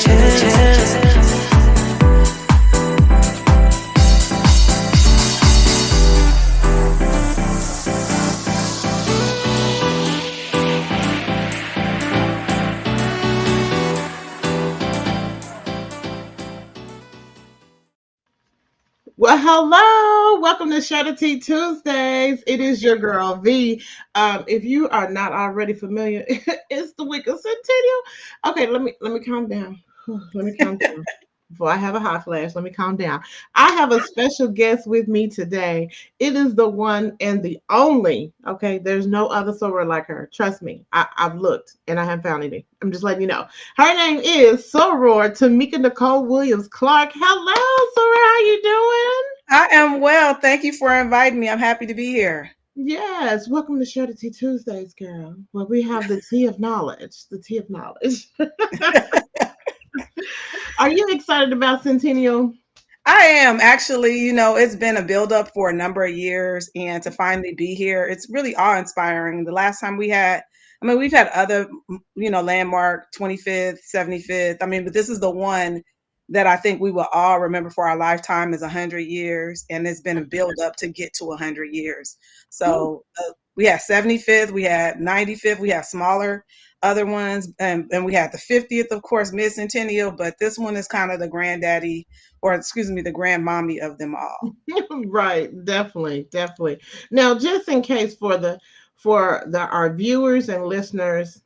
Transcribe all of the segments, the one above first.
Well, hello. Welcome to Charity Tuesdays. It is your girl V. If you are not already familiar, it's the week of Centennial. Okay, let me calm down. Let me calm down. Before I have a hot flash, let me calm down. I have a special guest with me today. It is the one and the only. Okay, there's no other soror like her. Trust me. I've looked and I haven't found any. I'm just letting you know. Her name is Soror Tamika Nicole Williams-Clark. Hello, Soror. How you doing? I am well. Thank you for inviting me. I'm happy to be here. Yes, welcome to Charity Tuesdays, girl. Where we have the tea of knowledge. The tea of knowledge. Are you excited about Centennial? I am actually, it's been a buildup for a number of years, and to finally be here, it's really awe-inspiring. The last time we've had other, landmark 25th, 75th. But this is the one that I think we will all remember for our lifetime is 100 years, and it's been a buildup to get to 100 years. So we had 75th, we had 95th, we had smaller other ones, and we had the 50th, of course, mid-centennial, but this one is kind of the granddaddy, or excuse me, the grandmommy of them all. Right, definitely. Now, just in case for our viewers and listeners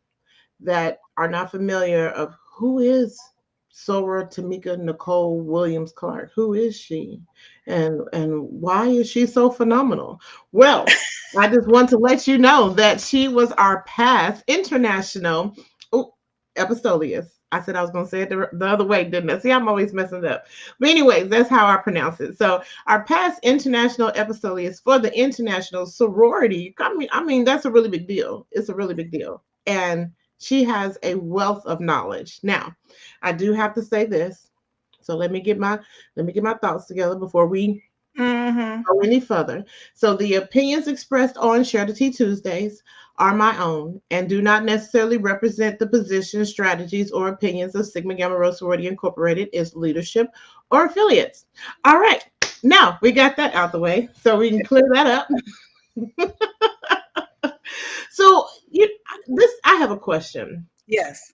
that are not familiar of who is Soror Tamika Nicole Williams-Clark, who is she, and why is she so phenomenal? Well, I just want to let you know that she was our past international Epistolius. I said I was going to say it the other way, didn't I? See, I'm always messing it up. But anyways, that's how I pronounce it. So our past international epistolius for the international sorority. I mean, that's a really big deal. It's a really big deal. And she has a wealth of knowledge. Now, I do have to say this. So let me get my thoughts together before we go any further. So the opinions expressed on Charity Tuesdays are my own and do not necessarily represent the positions, strategies, or opinions of Sigma Gamma Rho Sorority Incorporated, its leadership, or affiliates. All right, now we got that out the way, so we can clear that up. So I have a question. Yes.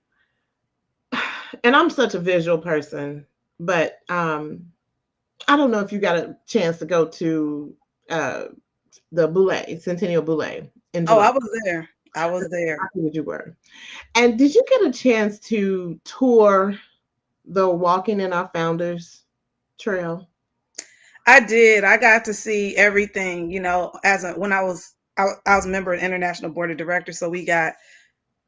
And I'm such a visual person, but I don't know if you got a chance to go to the Boule, Centennial Boule in Oh, July. I was there. I was there. Exactly what you were. And did you get a chance to tour the Walking in Our Founders Trail? I did. I got to see everything, when I was a member of the International Board of Directors, so we got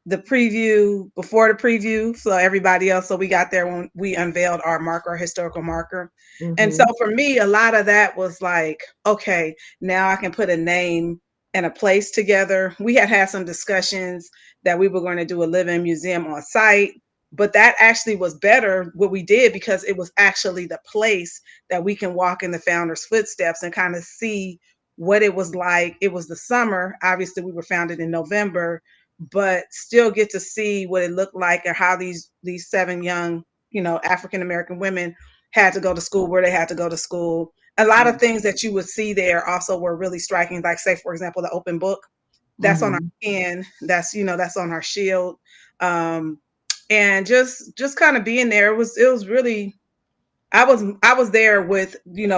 the preview before the preview, so everybody else. So we got there when we unveiled our marker, our historical marker. And so for me, a lot of that was like, okay, now I can put a name and a place together. We had some discussions that we were going to do a living museum on site, but that actually was better what we did because it was actually the place that we can walk in the founder's footsteps and kind of see what it was like. It was the summer. Obviously, we were founded in November, but still get to see what it looked like and how these 7 young, African American women had to go to school, where they had to go to school. A lot of things that you would see there also were really striking, like, say, for example, the open book that's on our pen, that's on our shield. And just kind of being there, it was really, I was there with,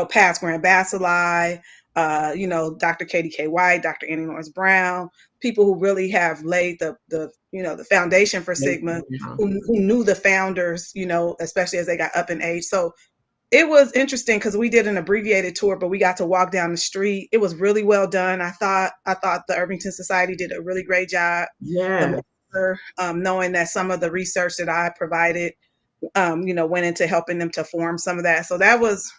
past Grand Bacilli, Dr. Katie K. White, Dr. Annie Lawrence Brown, people who really have laid the foundation for Sigma, who knew the founders, especially as they got up in age. So it was interesting because we did an abbreviated tour, but we got to walk down the street. It was really well done. I thought the Irvington Society did a really great job. Yeah. Knowing that some of the research that I provided, went into helping them to form some of that. So that was,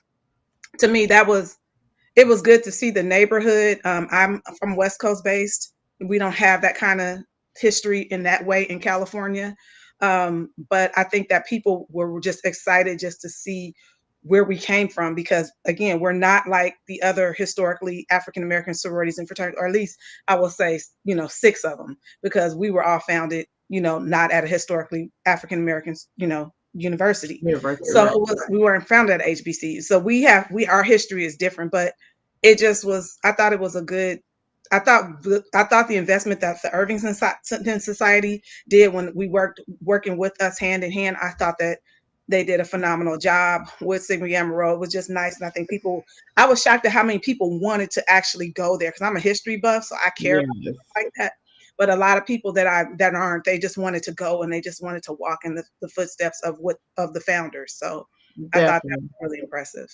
to me, it was good to see the neighborhood. I'm from West Coast based. We don't have that kind of history in that way in California. But I think that people were just excited just to see where we came from, because again, we're not like the other historically African American sororities and fraternities, or at least I will say, 6 of them, because we were all founded, not at a historically African American, University. University, So right. we weren't founded at HBCU. So our history is different, but it just was, I thought it was a good, I thought the investment that the Irvington Society did when we working with us hand in hand, I thought that they did a phenomenal job with Sigma Gamma Rho. It was just nice. And I think I was shocked at how many people wanted to actually go there, because I'm a history buff, so I care about Yes. stuff like that. But a lot of people that aren't, they just wanted to go and they just wanted to walk in the footsteps of the founders. So I thought that Definitely. was really impressive.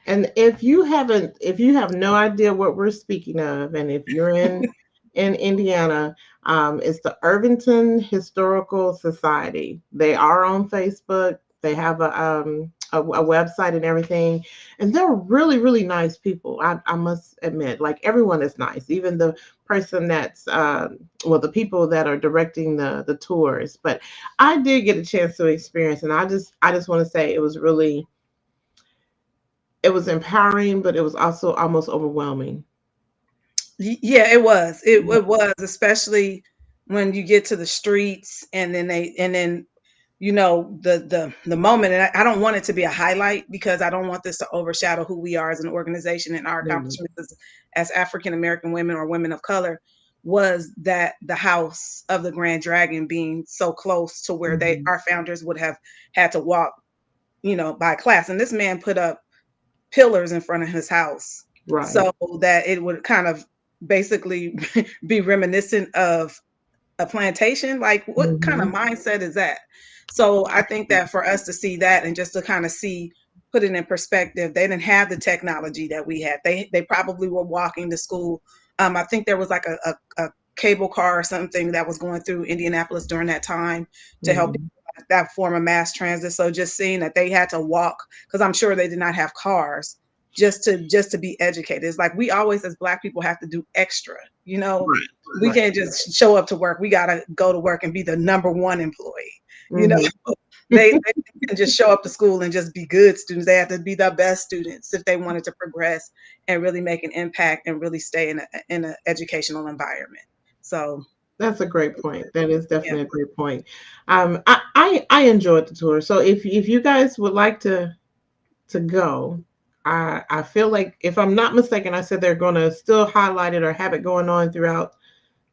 And if you have no idea what we're speaking of, and if you're in Indiana, it's the Irvington Historical Society. They are on Facebook. They have a website and everything, and they're really really nice people. I must admit, like everyone is nice, even the person that's well, the people that are directing the tours. But I did get a chance to experience, and I just want to say it was empowering, but it was also almost overwhelming. Yeah, it was. It was, especially when you get to the streets, and then the moment. And I don't want it to be a highlight, because I don't want this to overshadow who we are as an organization and our Mhm. accomplishments as African American women or women of color. Was that the house of the Grand Dragon being so close to where Mhm. our founders would have had to walk, by class. And this man put up pillars in front of his house Right. so that it would kind of basically be reminiscent of a plantation. Like, what kind of Mhm. mindset is that? So I think that for us to see that, and just to kind of put it in perspective, they didn't have the technology that we had. They probably were walking to school. I think there was like a cable car or something that was going through Indianapolis during that time to help Mhm. that form of mass transit. So just seeing that they had to walk, because I'm sure they did not have cars, just to be educated. It's like we always as Black people have to do extra. Right. We Right. can't just show up to work. We gotta go to work and be the number one employee. You know, Mhm. they can just show up to school and just be good students. They have to be the best students if they wanted to progress and really make an impact and really stay in an educational environment. So That's a great point. That is yeah. definitely a great point. I enjoyed the tour. So if you guys would like to go, I feel like, if I'm not mistaken, I said they're going to still highlight it or have it going on throughout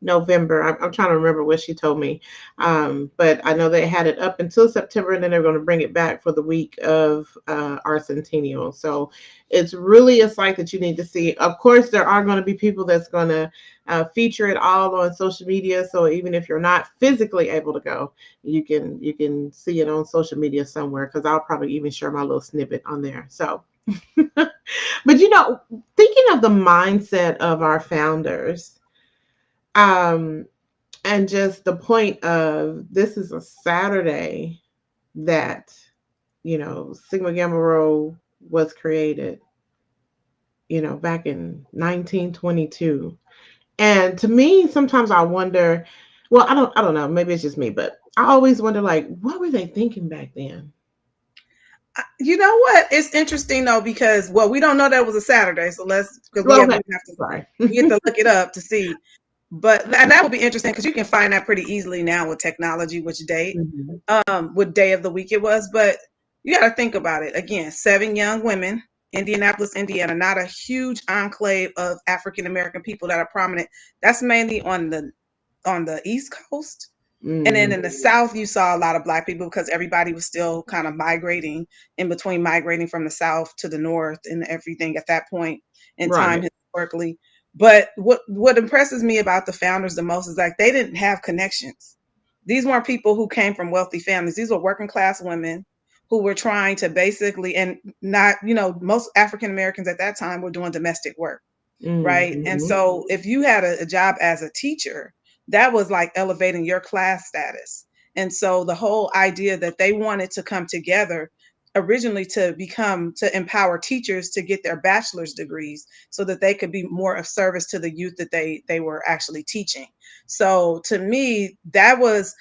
November. I'm trying to remember what she told me. But I know they had it up until September, and then they're going to bring it back for the week of our Centennial. So it's really a site that you need to see. Of course, there are going to be people that's going to feature it all on social media. So even if you're not physically able to go, you can see it on social media somewhere, because I'll probably even share my little snippet on there. So, but thinking of the mindset of our founders, um, and just the point of, this is a Saturday that, Sigma Gamma Rho was created, back in 1922. And to me, sometimes I wonder, well, I don't know, maybe it's just me, but I always wonder, like, what were they thinking back then? You know what? It's interesting though, because we don't know that was a Saturday, so because Well, okay, sorry. we have to look it up to see. But and that would be interesting, because you can find that pretty easily now with technology, Mhm. what day of the week it was. But you got to think about it again. 7 young women, Indianapolis, Indiana, not a huge enclave of African American people that are prominent. That's mainly on the East Coast. And then Mm, in the South, you saw a lot of Black people, because everybody was still kind of migrating, in between migrating from the South to the North and everything at that point in time right. historically. But what impresses me about the founders the most is, like, they didn't have connections. These weren't people who came from wealthy families. These were working class women who were trying to basically, and not, most African Americans at that time were doing domestic work, right? And Mm-hmm. so if you had a job as a teacher, that was like elevating your class status. And so the whole idea that they wanted to come together originally to empower teachers to get their bachelor's degrees, so that they could be more of service to the youth that they were actually teaching. So to me, that was,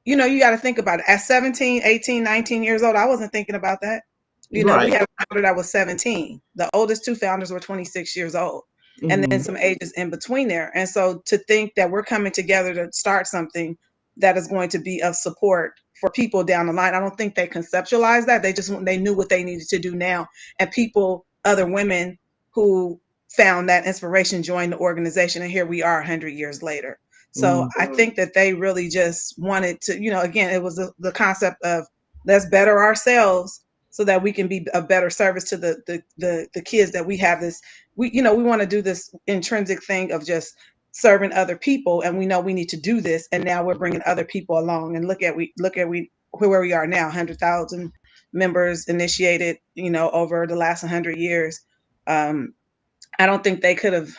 you got to think about it. At 17, 18, 19 years old, I wasn't thinking about that. We Right. had a founder that was 17. The oldest two founders were 26 years old, and then Mm-hmm. some ages in between there. And so to think that we're coming together to start something that is going to be of support for people down the line. I don't think they conceptualized that. They knew what they needed to do now, and people, other women who found that inspiration joined the organization, and here we are 100 years later. So I think that they really just wanted to, again, it was the concept of let's better ourselves so that we can be a better service to the kids that we have this. We want to do this intrinsic thing of just serving other people, and we know we need to do this, and now we're bringing other people along, and look at where we are now, 100,000 members initiated, over the last 100 years. I don't think they could have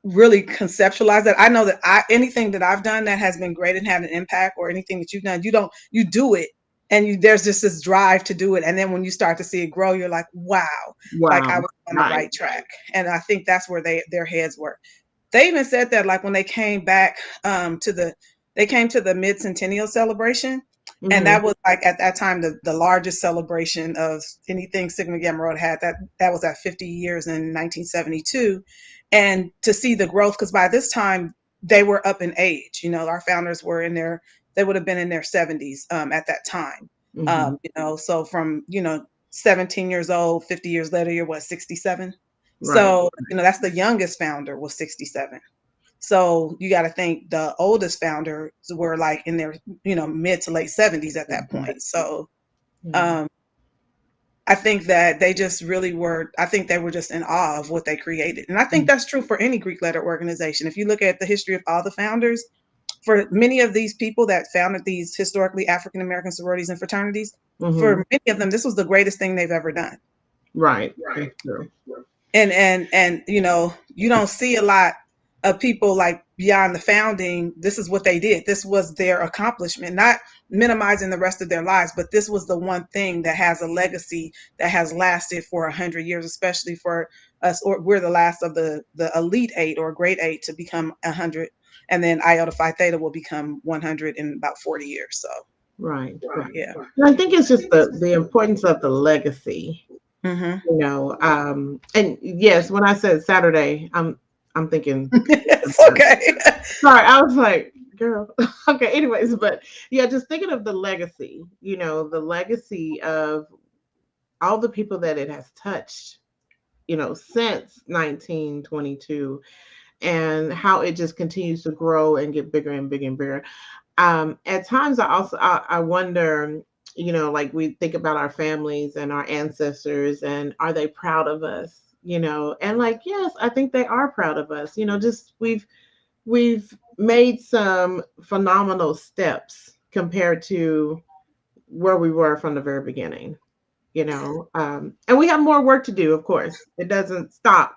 really conceptualized that. I know that anything that I've done that has been great and had an impact, or anything that you've done, you do it, and there's just this drive to do it, and then when you start to see it grow, you're like, wow, like I was on the right track. And I think that's where their heads were. They even said that, like, when they came back to the mid-centennial celebration, and that was, like, at that time the largest celebration of anything Sigma Gamma Rho had. That was at 50 years in 1972, and to see the growth, because by this time they were up in age. Our founders were they would have been in their 70s at that time. So from 17 years old, 50 years later, you're what, 67? Right. So, that's the youngest founder was 67. So you got to think the oldest founders were like in their, mid to late 70s at that point. So I think that they just really were, I think they were just in awe of what they created. And I think that's true for any Greek letter organization. If you look at the history of all the founders, for many of these people that founded these historically African-American sororities and fraternities, for many of them, this was the greatest thing they've ever done. Right. That's true. And you don't see a lot of people, like, beyond the founding. This is what they did. This was their accomplishment, not minimizing the rest of their lives, but this was the one thing that has a legacy that has lasted for 100 years, especially for us. Or we're the last of the elite 8 or grade 8 to become 100, and then Iota Phi Theta will become 100 in about 40 years. So right. Yeah. And I think it's just the importance of the legacy. And yes, when I said Saturday, I'm thinking it's okay. Sorry, I was like, girl. Okay, anyways, but yeah, just thinking of the legacy, the legacy of all the people that it has touched, since 1922, and how it just continues to grow and get bigger and bigger and bigger. At times I wonder, like, we think about our families and our ancestors, and are they proud of us? And, like, yes, I think they are proud of us. Just we've made some phenomenal steps compared to where we were from the very beginning. And we have more work to do. Of course, it doesn't stop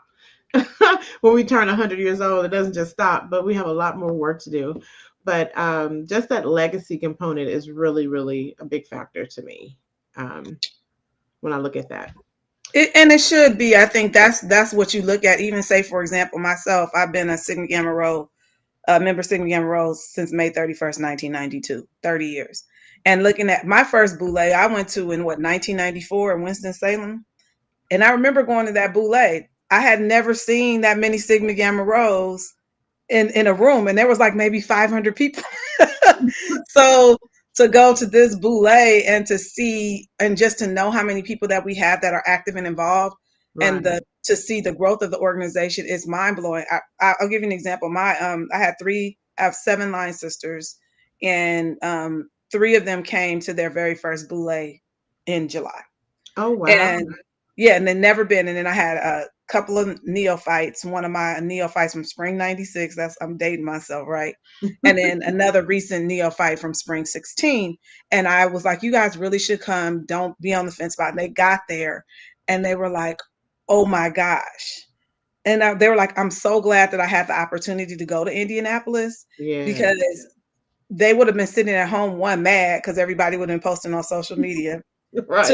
when we turn 100 years old. It doesn't just stop, but we have a lot more work to do. But just that legacy component is really, really a big factor to me when I look at that. And it should be. I think that's what you look at. Even, say, for example, myself, I've been a Sigma Gamma Rho member, Sigma Gamma Rho, since May 31st, 1992, 30 years. And looking at my first boule, I went to in 1994 in Winston-Salem. And I remember going to that boule. I had never seen that many Sigma Gamma Rhos in a room, and there was like maybe 500 people. So to go to this boule and to see, and just to know how many people that we have that are active and involved, and to see the growth of the organization is mind blowing. I'll give you an example. I have 7 line sisters, and 3 of them came to their very first boule in July. Oh, wow. And and they'd never been. And then I had a couple of neophytes, one of my neophytes from spring 96. I'm dating myself, right? And then another recent neophyte from spring 16. And I was like, you guys really should come. Don't be on the fence about it. And they got there and they were like, oh my gosh. And they were like, I'm so glad that I had the opportunity to go to Indianapolis, because they would have been sitting at home, one, mad because everybody would have been posting on social media. Right.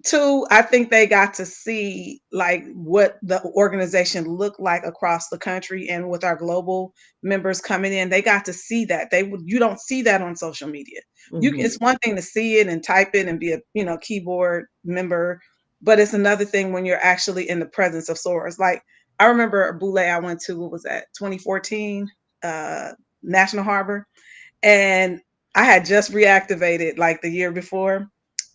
Two, I think they got to see, like, what the organization looked like across the country, and with our global members coming in, they got to see that. You don't see that on social media. It's one thing to see it and type it and be a keyboard member, but it's another thing when you're actually in the presence of sorors. Like, I remember a boule I went to, what was that, 2014, National Harbor, and I had just reactivated like the year before,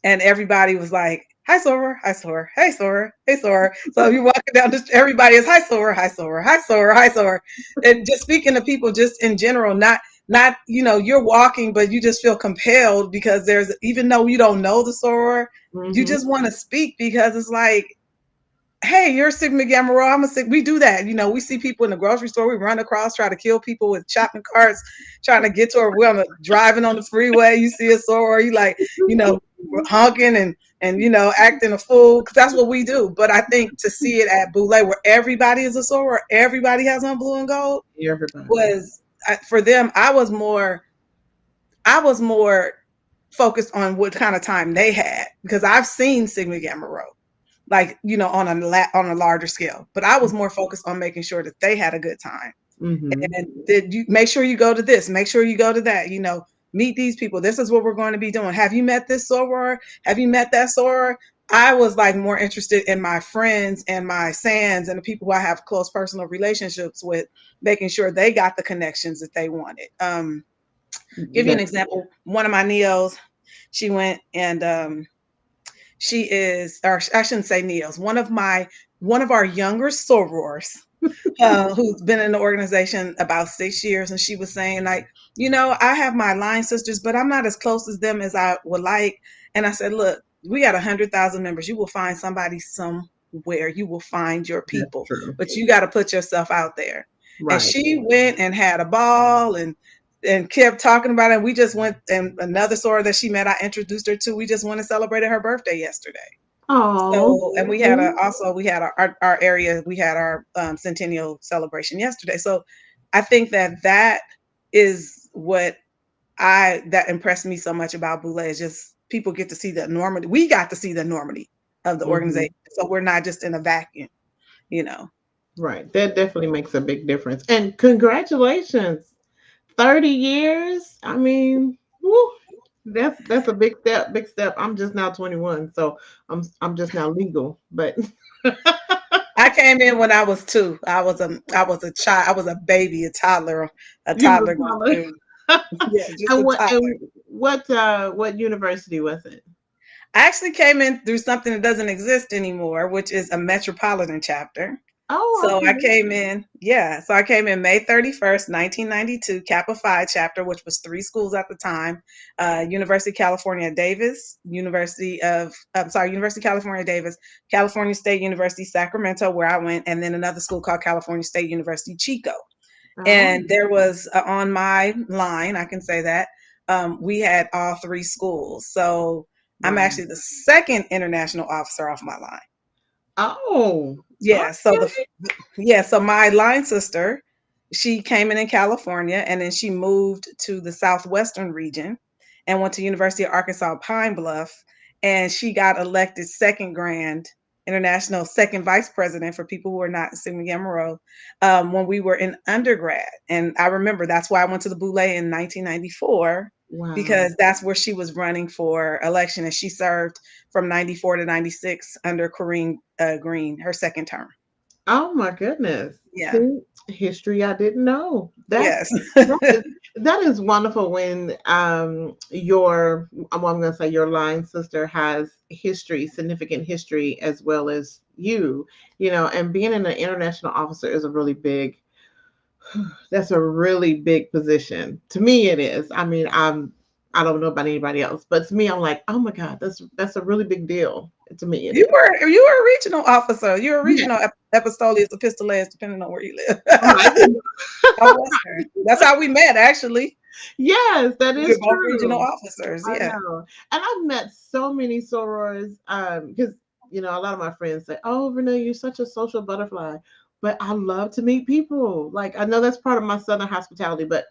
and everybody was like, "Hi, Soror, hi, Soror, hey, Soror, hey, Soror." So you're walking down the street, everybody is, "Hi, Soror, hi, Soror, hi, Soror, hi, Soror," and just speaking to people just in general, not you're walking, but you just feel compelled because there's, even though you don't know the Soror, you Mm-hmm. just want to speak because it's like, hey, you're Sigma Gamma Rho. I'm a Sigma. We do that. We see people in the grocery store. We run across, try to kill people with shopping carts, trying to get to her. We're driving on the freeway. You see a soror, you like, honking and acting a fool, because that's what we do. But I think to see it at Boulé, where everybody is a soror, everybody has on blue and gold, Everybody. was for them. I was more focused on what kind of time they had, because I've seen Sigma Gamma Rho, like on a larger scale, but I was more focused on making sure that they had a good time. Mm-hmm. And did you make sure you go to this, make sure you go to that, meet these people, this is what we're going to be doing, have you met this soror, have you met that soror? I was like more interested in my friends and my sands and the people who I have close personal relationships with, making sure they got the connections that they wanted. Give you an That, example. One of my neos, she went and she is, or I shouldn't say neos, one of our younger sorors, who's been in the organization about 6 years, and she was saying, like, I have my line sisters, but I'm not as close as them as I would like. And I said, look, we got 100,000 members. You will find somebody somewhere. You will find your that's people, true. but you got to put yourself out there. And Right. she went and had a ball and kept talking about it. And we just went, and another soror that she met, I introduced her to. We just went and celebrated her birthday yesterday. Oh. So, and we had our area, we had our Centennial celebration yesterday. So I think that is what that impressed me so much about Boulé, is just people get to see the enormity. We got to see the enormity of the Mm-hmm. organization. So we're not just in a vacuum, you know. Right. That definitely makes a big difference. And congratulations. 30 years. I mean, woo, that's a big step, big step. I'm just now 21, so I'm just now legal. But I came in when I was 2. I was a child. I was a baby, a you were toddler going probably through. Yeah, just a and toddler. what university was it? I actually came in through something that doesn't exist anymore, which is a metropolitan chapter. Oh, So I okay. came in, yeah. So I came in May 31st, 1992, Kappa Phi chapter, which was 3 schools at the time: University of California, Davis, University of California, Davis, California State University, Sacramento, where I went, and then another school called California State University, Chico. Oh, And there was on my line, I can say that we had all 3 schools. So I'm wow. actually the second international officer off my line. Oh, Yeah. So okay. so my line sister, she came in California, and then she moved to the southwestern region and went to University of Arkansas Pine Bluff, and she got elected second grand international second vice president for people who are not Sigma Gamma Rho, when we were in undergrad. And I remember that's why I went to the Boulé in 1994, Wow. because that's where she was running for election, and she served from 94 to 96 under Corinne Green, her second term. Oh my goodness. Yeah. See, history I didn't know. Yes. That is that is wonderful when your I'm gonna say your line sister has history, significant history as well as and being an international officer is a really big that's a really big position. To me it is. I mean, I don't know about anybody else, but to me I'm like, oh my God, that's a really big deal. To me it You is. were you were a regional officer. You're a Yeah. regional Epistoleus, Epistoleus, depending on where you live. Oh, I didn't Southwestern. That's how we met, actually. Yes, that We're is both regional true. officers. I Yeah. know. And I've met so many sorors because a lot of my friends say, "Oh, Renee, you're such a social butterfly." But I love to meet people. Like I know that's part of my southern hospitality, but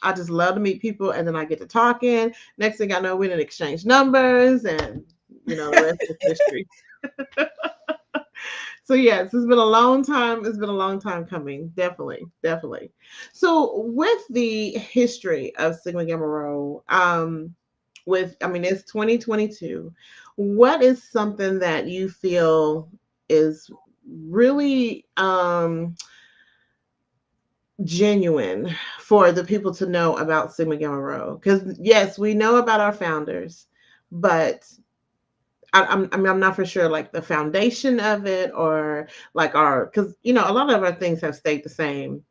I just love to meet people and then I get to talking. Next thing I know, we didn't exchange numbers and the rest is history. So yes, it's been a long time. It's been a long time coming. Definitely, definitely. So with the history of Sigma Gamma Rho, it's 2022. What is something that you feel is really genuine for the people to know about Sigma Gamma Rho? Because yes, we know about our founders, but I'm not for sure like the foundation of it, or like our, because a lot of our things have stayed the same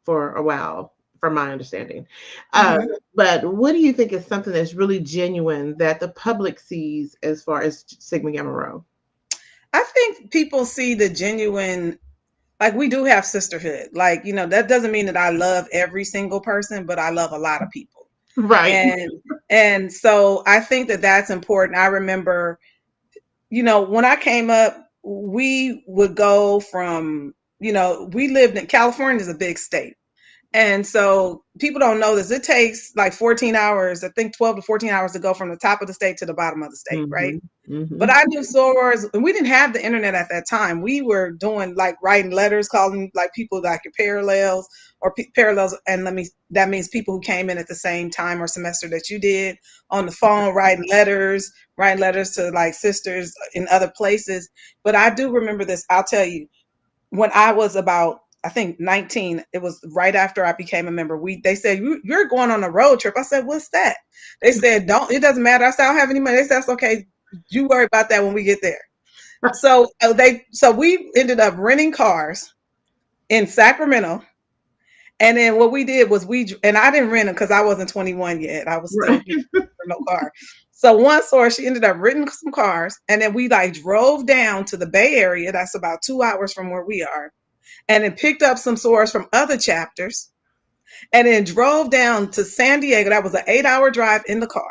for a while, from my understanding. Uh, Mhm. but what do you think is something that's really genuine that the public sees as far as Sigma Gamma Rho? I think people see the genuine, like we do have sisterhood. Like, that doesn't mean that I love every single person, but I love a lot of people. Right. And so I think that that's important. I remember, when I came up, we would go from, we lived in California is a big state. And so people don't know this. It takes like 14 hours, I think 12 to 14 hours to go from the top of the state to the bottom of the state, right? Hmm. But Hmm. I knew sorors, and we didn't have the internet at that time. We were doing like writing letters, calling like people like your parallels or parallels, and that means people who came in at the same time or semester that you did, on the phone, writing letters to like sisters in other places. But I do remember this. I'll tell you, when I was about, I think 19, it was right after I became a member. They said, you're going on a road trip. I said, what's that? They said, don't, it doesn't matter. I said, I don't have any money. They said, that's okay. You worry about that when we get there. So we ended up renting cars in Sacramento. And then what we did was and I didn't rent them because I wasn't 21 yet. I was still, Right. for no car. So one source, she ended up renting some cars, and then we like drove down to the Bay Area. That's about 2 hours from where we are, and then picked up some sorors from other chapters, and then drove down to San Diego. That was an 8-hour drive in the car.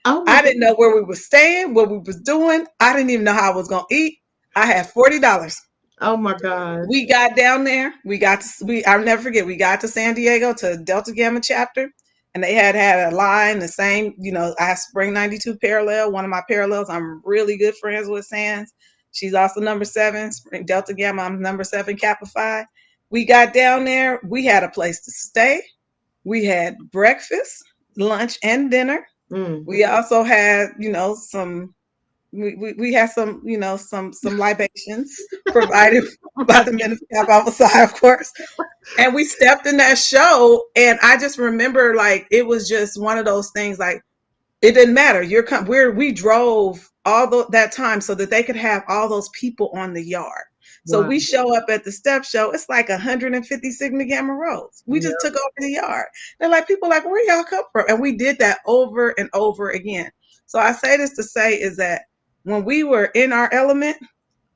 Oh my I God. didn't know where we were staying, what we was doing. I didn't even know how I was gonna eat. I had $40. Oh my gosh. We got down there. I'll never forget. We got to San Diego to Delta Gamma chapter, and they had a line the same. I have Spring 92 parallel. One of my parallels, I'm really good friends with Sands. She's also number 7, Spring Delta Gamma. I'm number 7, Kappa Phi. We got down there. We had a place to stay. We had breakfast, lunch, and dinner. Mm. We also had, some we had some, some libations provided by the men of Kappa Psi, of course. And we stepped in that show, and I just remember like it was just one of those things. Like, it didn't matter. We drove that time so that they could have all those people on the yard. So Wow. we show up at the step show. It's like 150 Sigma Gamma Rhodes. We Yeah. just took over the yard. They're like, people are like, where y'all come from? And we did that over and over again. So I say this to say is that when we were in our element,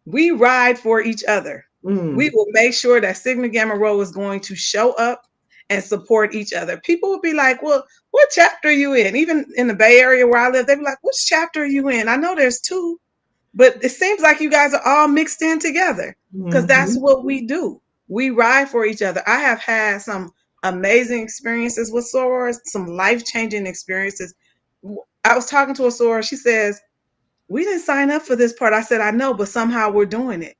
we ride for each other. We Mm. will make sure that Sigma Gamma Rho is going to show up and support each other. People will be like, well, what chapter are you in? Even in the Bay Area where I live, they'd be like, which chapter are you in? I know there's 2, but it seems like you guys are all mixed in together, because that's Hmm. what we do. We ride for each other. I have had some amazing experiences with sorors, some life-changing experiences. I was talking to a soror. She says, we didn't sign up for this part. I said, I know, but somehow we're doing it.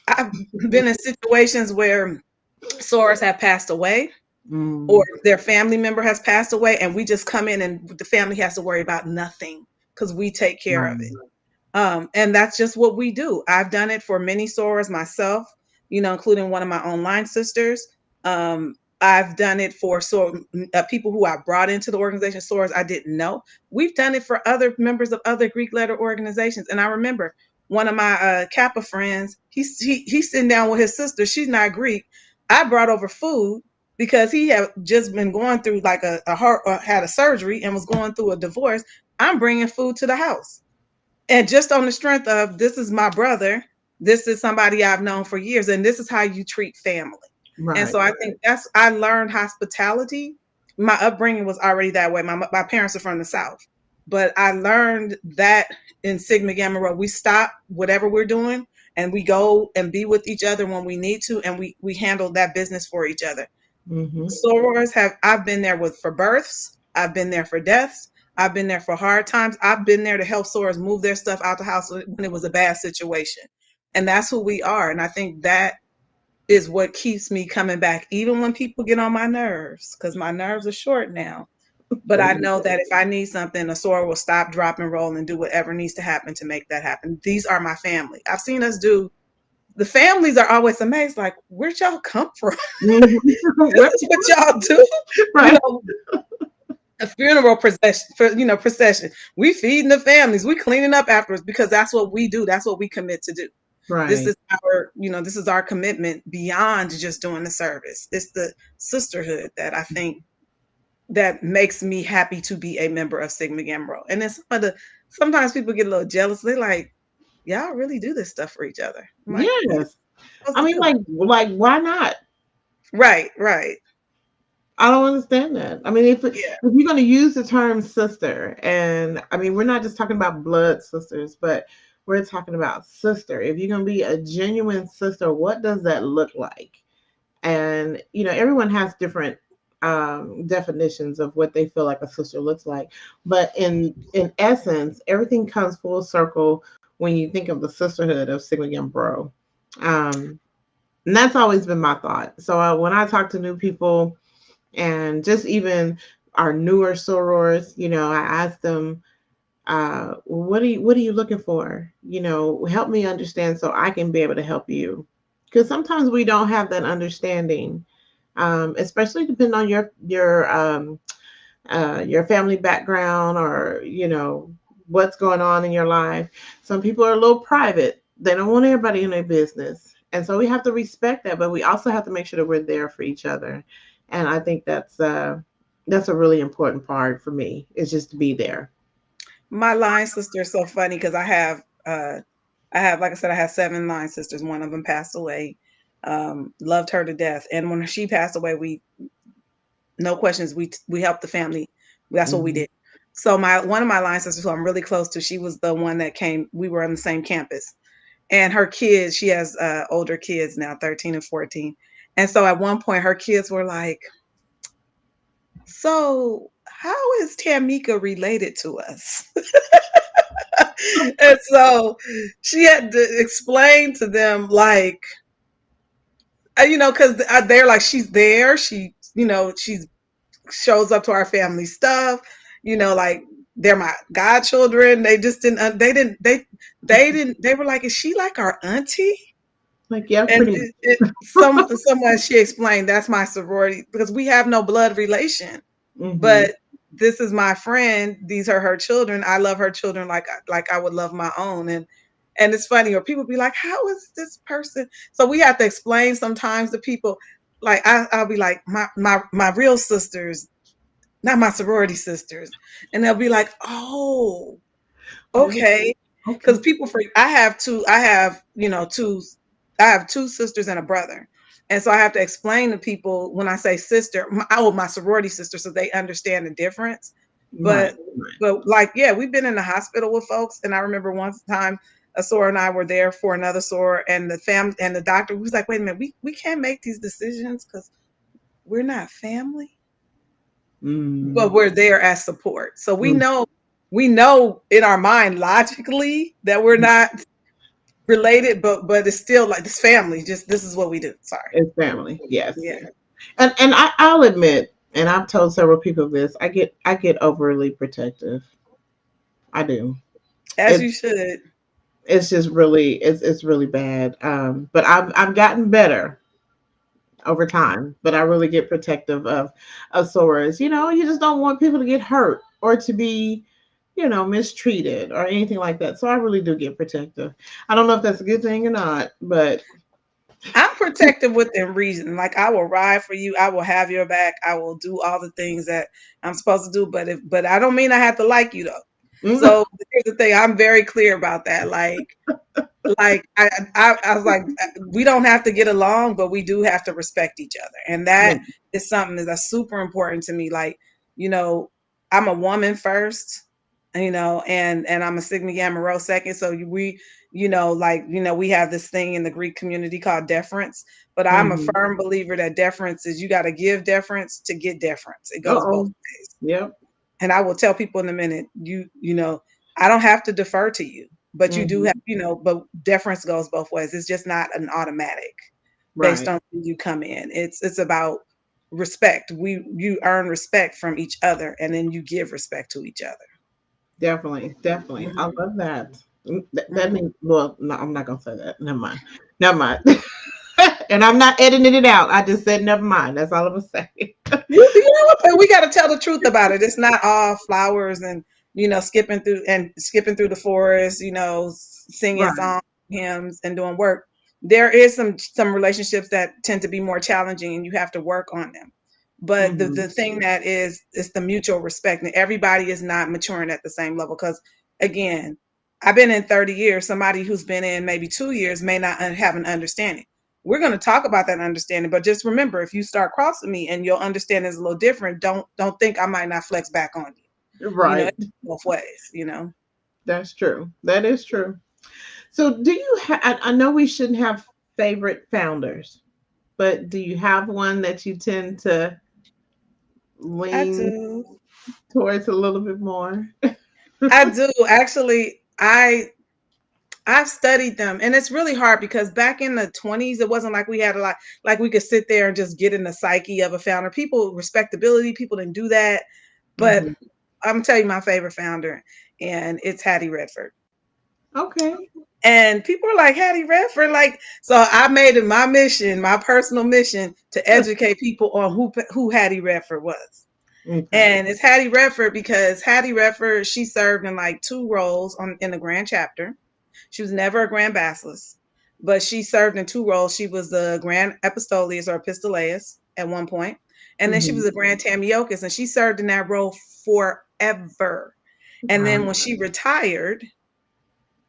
I've been in situations where sorors have passed away, or Mm. their family member has passed away, and we just come in and the family has to worry about nothing because we take care of it. Wow. And that's just what we do. I've done it for many sorors myself, including one of my online sisters. I've done it for people who I brought into the organization, sorors I didn't know. We've done it for other members of other Greek letter organizations. And I remember one of my Kappa friends, he's sitting down with his sister. She's not Greek. I brought over food because he had just been going through like a heart, had a surgery and was going through a divorce. I'm bringing food to the house. And just on the strength of, this is my brother, this is somebody I've known for years, and this is how you treat family. And Right. so I think I learned hospitality. My upbringing was already that way. My parents are from the South, but I learned that in Sigma Gamma Rho. We stop whatever we're doing and we go and be with each other when we need to, and we handle that business for each other. Hmm. I've been there for births, I've been there for deaths, I've been there for hard times, I've been there to help sorors move their stuff out the house when it was a bad situation. And that's who we are. And I think that is what keeps me coming back, even when people get on my nerves, because my nerves are short now. But I know that if I need something, a soror will stop, drop, and roll and do whatever needs to happen to make that happen. These are my family. I've seen us do the families are always amazed, like, where'd y'all come from? Mhm. This is what y'all do. You Right. know, a funeral procession, procession. We feeding the families, we cleaning up afterwards because that's what we do. That's what we commit to do. This Right. is our, this is our commitment beyond just doing the service. It's the sisterhood that I think that makes me happy to be a member of Sigma Gamma Rho. And then sometimes people get a little jealous. They're like, y'all really do this stuff for each other. I'm like, what are Yes. you supposed I to mean, do? like, why not? Right, right. I don't understand that. I mean, if Yeah. you're going to use the term sister, and I mean, we're not just talking about blood sisters, but we're talking about sister. If you're going to be a genuine sister, what does that look like? And everyone has different definitions of what they feel like a sister looks like. But in essence, everything comes full circle when you think of the sisterhood of Sigma Gamma Rho. Um, and that's always been my thought. So when I talk to new people and just even our newer sorors, I ask them, what are you looking for? Help me understand so I can be able to help you. Because sometimes we don't have that understanding, especially depending on your family background, or what's going on in your life. Some people are a little private. They don't want everybody in their business. And so we have to respect that, but we also have to make sure that we're there for each other. And I think that's a really important part for me, is just to be there. My line sister is so funny because I have, like I said, I have 7 line sisters. One of them passed away. Loved her to death. And when she passed away, we no questions. We helped the family. That's what we Mhm. did. So my one of my line sisters, who I'm really close to, she was the one that came. We were on the same campus, and her kids. She has older kids now, 13 and 14. And so at one point, her kids were like, "So how is Tamika related to us?" And so she had to explain to them, like, because they're like, she's there. She shows up to our family stuff. Like, they're my godchildren. They just didn't. They were like, is she like our auntie? Like, yeah, And pretty much. someone she explained, that's my sorority, because we have no blood relation, Hmm. but this is my friend. These are her children. I love her children like I would love my own. And it's funny, or people be like, how is this person? So we have to explain sometimes to people. Like, I'll be like, my real sisters, not my sorority sisters, and they'll be like, oh, Oh, okay. Because okay. people I have two sisters and a brother. And so I have to explain to people when I say sister, my sorority sister, so they understand the difference. Right. But like, yeah, we've been in the hospital with folks, and I remember one time a soror and I were there for another soror, and the doctor was like, wait a minute, we can't make these decisions because we're not family, Mm. but we're there as support. So we Mm. know we know in our mind logically that we're not related, but it's still like this family. Just this is what we do. Sorry. It's family. Yes. Yeah. And I'll admit, and I've told several people this, I get overly protective. I do. As you It's should. it's just really it's really bad. But I've gotten better over time. But I really get protective of sores. You just don't want people to get hurt or to be, mistreated or anything like that. So I really do get protective. I don't know if that's a good thing or not, but I'm protective within reason. Like, I will ride for you. I will have your back. I will do all the things that I'm supposed to do. But I don't mean I have to like you though. mm, So here's the thing. I'm very clear about that. Like I was like, we don't have to get along, but we do have to respect each other, and that is something that's super important to me. Like, you know, I'm a woman first, and I'm a Sigma Gamma Rho second. So we have this thing in the Greek community called deference, but I'm a mhm. firm believer that deference is, you got to give deference to get deference. It goes both Uh-oh. ways. Yep. And I will tell people in a minute, I don't have to defer to you, but you do have, Mhm. but deference goes both ways. It's just not an automatic based Right. on when you come in. It's about respect. You earn respect from each other, and then you give respect to each other. Definitely. Definitely. I Mhm, love that. That mhm. means, well, no, I'm not gonna say that. Never mind. Never mind. And I'm not editing it out. I just said never mind. That's all I'm gonna say. You know what? We got to tell the truth about it. It's not all flowers and skipping through the forest. Singing Right. songs, hymns, and doing work. There is some relationships that tend to be more challenging, and you have to work on them. But the Hmm. the thing that is the mutual respect, and everybody is not maturing at the same level. Because again, I've been in 30 years. Somebody who's been in maybe 2 years may not have an understanding. We're going to talk about that understanding, but just remember, if you start crossing me and your understanding is a little different, don't think I might not flex back on you. Right. It's both ways. That's true. That is true. So, do you have? I know we shouldn't have favorite founders, but do you have one that you tend to I lean do. towards a little bit more? I do. Actually, I've studied them, and it's really hard because back in the 20s, it wasn't like we had a lot, like we could sit there and just get in the psyche of a founder. People, respectability, people didn't do that. But Hmm. I'm gonna tell you my favorite founder, and it's Hattie Redford. Okay. And people are like, Hattie Redford, like, so I made it my mission, my personal mission, to educate people on who Hattie Redford was. Okay. And it's Hattie Redford because Hattie Redford, she served in like two roles in the Grand Chapter. She was never a Grand Basileus, but she served in two roles. She was the Grand Epistoleus or Epistoleus at one point, and then she Hmm. was a Grand Tamiochus, and she served in that role forever. And Wow. then when she retired,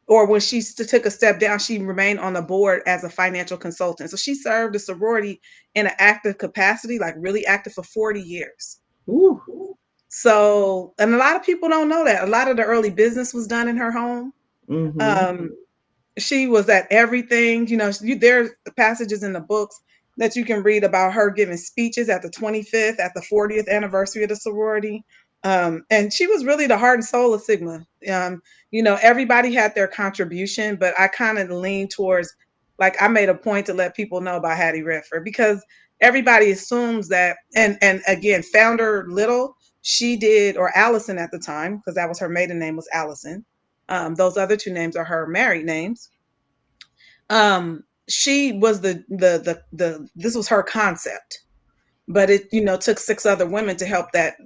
or when she took a step down, she remained on the board as a financial consultant. So she served the sorority in an active capacity, like really active, for 40 years. Ooh. So, and a lot of people don't know that. A lot of the early business was done in her home. Hmm. Um, she was at everything. There's passages in the books that you can read about her giving speeches at the 25th, at the 40th anniversary of the sorority. And she was really the heart and soul of Sigma. Everybody had their contribution, but I kind of lean towards, like, I made a point to let people know about Hattie Redford because everybody assumes that, and again, founder Little, she did, or Allison at the time, because that was her maiden name, was Allison. Those other two names are her married names. She was the this was her concept, but it took six other women to help that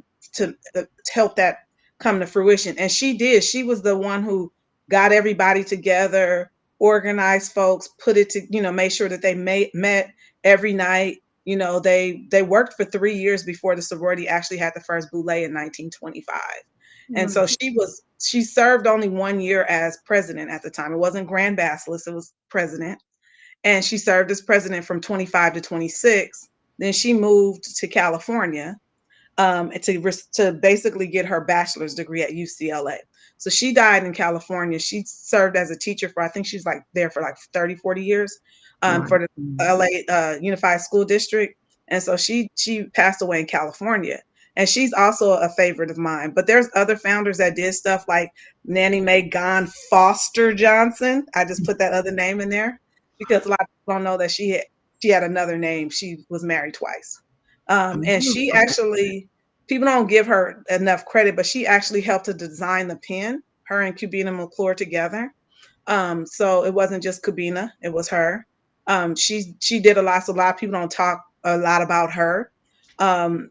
come to fruition, and she did. She was the one who got everybody together, organized folks, put it to made sure that they met every night. They worked for 3 years before the sorority actually had the first boule in 1925. And so Wow. she served only 1 year as president at the time. It wasn't Grand Basileus, it was president. And she served as president from 25 to 26. Then she moved to California, to basically get her bachelor's degree at UCLA. So she died in California. She served as a teacher for, I think she's like there for like 30, 40 years, Right. for the LA Unified School District. And so she passed away in California. And she's also a favorite of mine. But there's other founders that did stuff like Nannie Mae Gahn Foster Johnson. I just put that other name in there because a lot of people don't know that she had another name. She was married twice. And Oh, she okay. actually, people don't give her enough credit, but she actually helped to design the pen, her and Cubena McClure together. So it wasn't just Cubena, it was her. She did a lot, so a lot of people don't talk a lot about her. Um,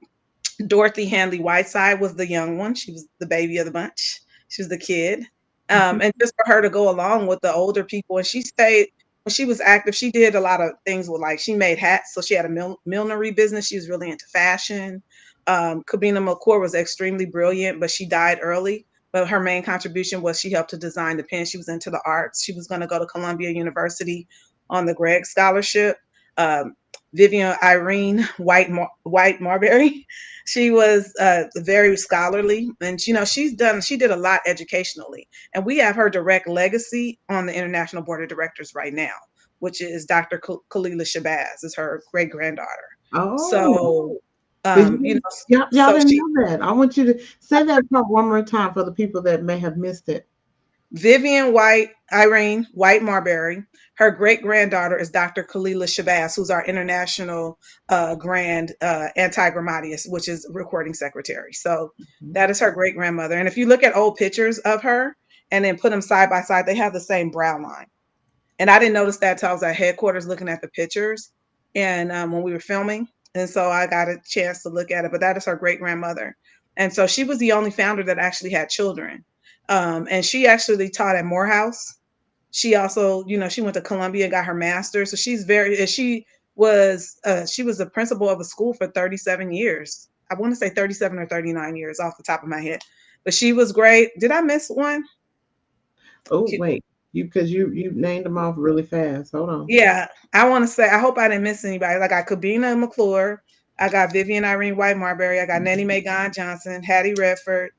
Dorothy Hanley Whiteside was the young one. She was the baby of the bunch. She was the kid. And just for her to go along with the older people, and she stayed, when she was active, she did a lot of things with, like, she made hats. So she had a millinery business. She was really into fashion. Cubena McClure was extremely brilliant, but she died early. But her main contribution was she helped to design the pen. She was into the arts. She was going to go to Columbia University on the Gregg Scholarship. Um, Vivian Irene White Marbury. She was very scholarly, and she did a lot educationally, and we have her direct legacy on the International Board of Directors right now, which is Dr. Khalila Shabazz, is her great granddaughter. Oh, So, did um, you you? know, Y'all so didn't she know that. I want you to say that part one more time for the people that may have missed it. Vivian Irene White Marbury. Her great granddaughter is Dr. Khalila Shabazz, who's our international grand anti-grammatius, which is recording secretary. So Mhm. that is her great grandmother. And if you look at old pictures of her and then put them side by side, they have the same brow line. And I didn't notice that till I was at headquarters looking at the pictures and when we were filming. And so I got a chance to look at it. But that is her great grandmother. And so she was the only founder that actually had children. And she actually taught at Morehouse. She also, she went to Columbia, got her master's. So she was the principal of a school for 37 years. I want to say 37 or 39 years off the top of my head. But she was great. Did I miss one? Oh wait, you named them off really fast. Hold on. Yeah, I want to say, I hope I didn't miss anybody. Like, I got Cubena McClure, I got Vivian Irene White Marbury, I got Nannie Mae Gahn Johnson, Hattie Redford,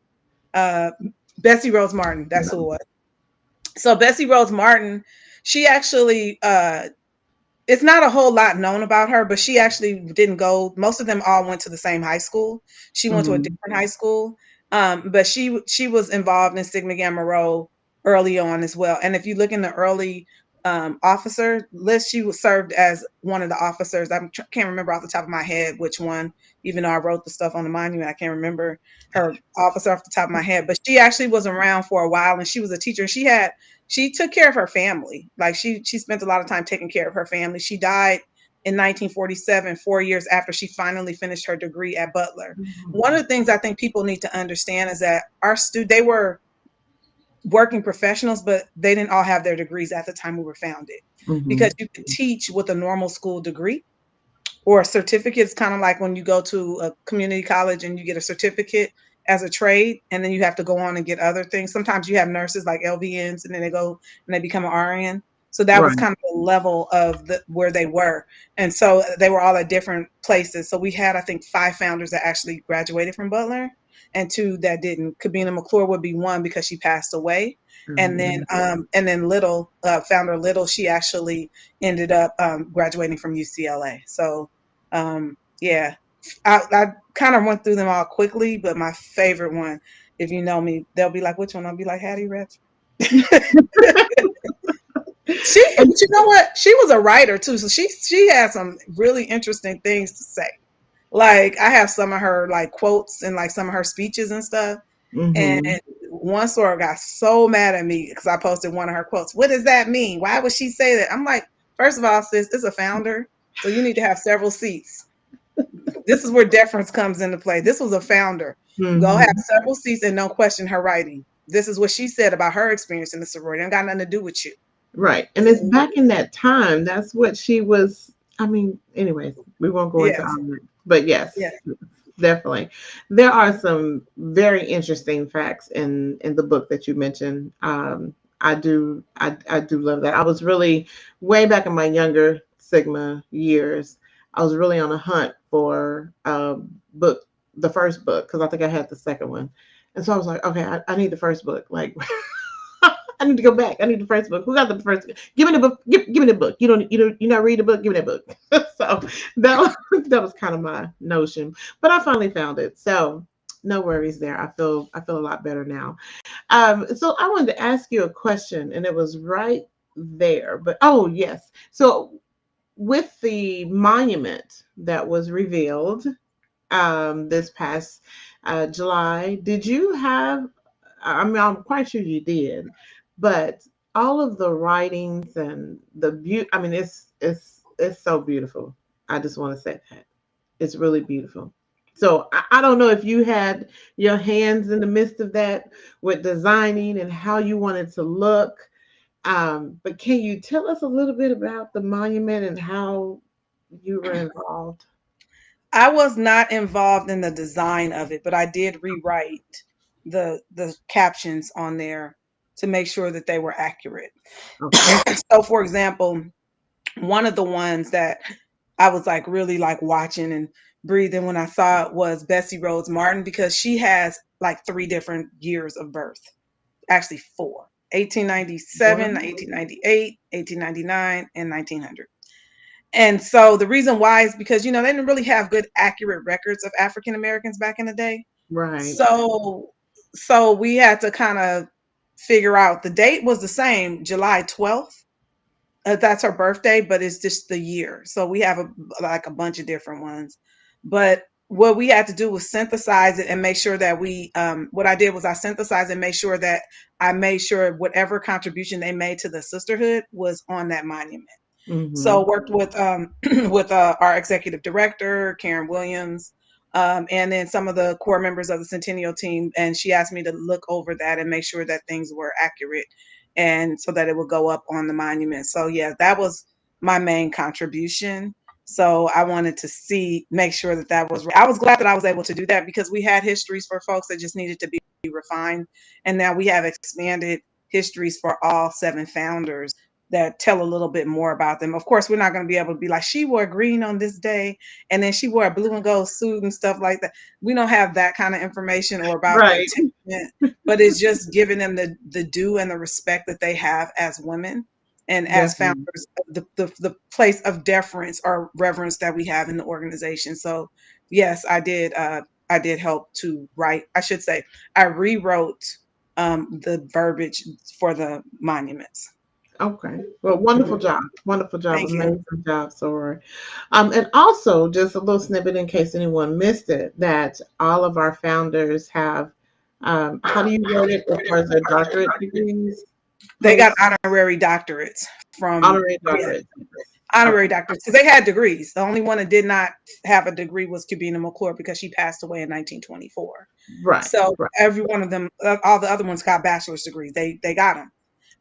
uh, Bessie Rose Martin. That's who it was. So Bessie Rose Martin, she actually it's not a whole lot known about her, but she actually didn't go. Most of them all went to the same high school. She went to a Mhm. different high school, but she was involved in Sigma Gamma Rho early on as well. And if you look in the early officer list, she was served as one of the officers. Can't remember off the top of my head which one, even though I wrote the stuff on the monument. I can't remember her officer off the top of my head, but she actually was around for a while, and she was a teacher. She took care of her family. Like, she spent a lot of time taking care of her family. She died in 1947, 4 years after she finally finished her degree at Butler. One of the things I think people need to understand is that they were working professionals, but they didn't all have their degrees at the time we were founded. Because Mhm. you could teach with a normal school degree or certificates, kind of like when you go to a community college and you get a certificate as a trade, and then you have to go on and get other things. Sometimes you have nurses like LVNs, and then they go and they become an RN. So that was Right. kind of the level of where they were. And so they were all at different places. So we had, I think, 5 founders that actually graduated from Butler and 2 that didn't. Cubena McClure would be one because she passed away. Mhm. And then Little, founder Little, she actually ended up graduating from UCLA. So yeah, I kind of went through them all quickly, but my favorite one, if you know me, they'll be like, "Which one?" I'll be like, "Hattie Redford." And But you know what? She was a writer too, so she had some really interesting things to say. Like, I have some of her like quotes and like some of her speeches and stuff. And mhm. one soror got so mad at me because I posted one of her quotes. What does that mean? Why would she say that? I'm like, first of all, sis, it's a founder, so you need to have several seats. This is where deference comes into play. This was a founder. Go have Mhm. several seats and don't question her writing. This is what she said about her experience in the sorority. It ain't got nothing to do with you. Right. And it's back in that time. That's what she was. I mean, anyways, we won't go into Yes, all that. But yes, yes, definitely. There are some very interesting facts in the book that you mentioned. I do love that. I was really way back in my younger Sigma years. I was really on a hunt for book, the first book, because I think I had the second one, and so I was like, okay, I need the first book. Like, I need to go back. I need the first book. Who got the first? Give me the book. Give me the book. You not read the book. Give me that book. So that was kind of my notion, but I finally found it. So no worries there. I feel a lot better now. So I wanted to ask you a question, and it was right there. But oh yes. So with the monument that was revealed this past July, did you have? I mean, I'm quite sure you did, but all of the writings and the beauty. I mean, it's so beautiful. I just want to say that it's really beautiful. So I don't know if you had your hands in the midst of that with designing and how you wanted to look. But can you tell us a little bit about the monument and how you were involved? I was not involved in the design of it, but I did rewrite the captions on there to make sure that they were accurate. Okay. So, for example, one of the ones that I was like really like watching and breathing when I saw it was Bessie Rhodes Martin, because she has like 3 different years of birth. Actually 4. 1897, Wow. 1898, 1899, and 1900. And so the reason why is because, they didn't really have good accurate records of African Americans back in the day. Right. So we had to kind of figure out, the date was the same, July 12th. That's her birthday, but it's just the year. So we have like a bunch of different ones. But what we had to do was synthesize it and make sure that we what I did was I synthesized and made sure that I made sure whatever contribution they made to the sisterhood was on that monument. So worked with with our executive director, Karen Williams, and then some of the core members of the Centennial team. And she asked me to look over that and make sure that things were accurate and so that it would go up on the monument. So yeah, that was my main contribution. So I wanted to make sure that that was right. I was glad that I was able to do that because we had histories for folks that just needed to be refined. And now we have expanded histories for all 7 founders that tell a little bit more about them. Of course, we're not going to be able to be like, she wore green on this day, and then she wore a blue and gold suit and stuff like that. We don't have that kind of information or about their Right. temperament, but it's just giving them the due and the respect that they have as women and as Definitely. founders, the place of deference or reverence that we have in the organization. So yes, I did help to write. I should say I rewrote the verbiage for the monuments. Okay. Well, wonderful job. Wonderful job. Thank you. Amazing job, Soror. And also, just a little snippet in case anyone missed it, that all of our founders have, how do you word it as far as their doctorate degrees? They got Post honorary doctorates from, honorary yeah, doctorate. honorary Okay. doctorates because they had degrees. The only one that did not have a degree was Cubena McClure because she passed away in 1924. Right. So Right. every one of them, all the other ones got bachelor's degrees. They got them.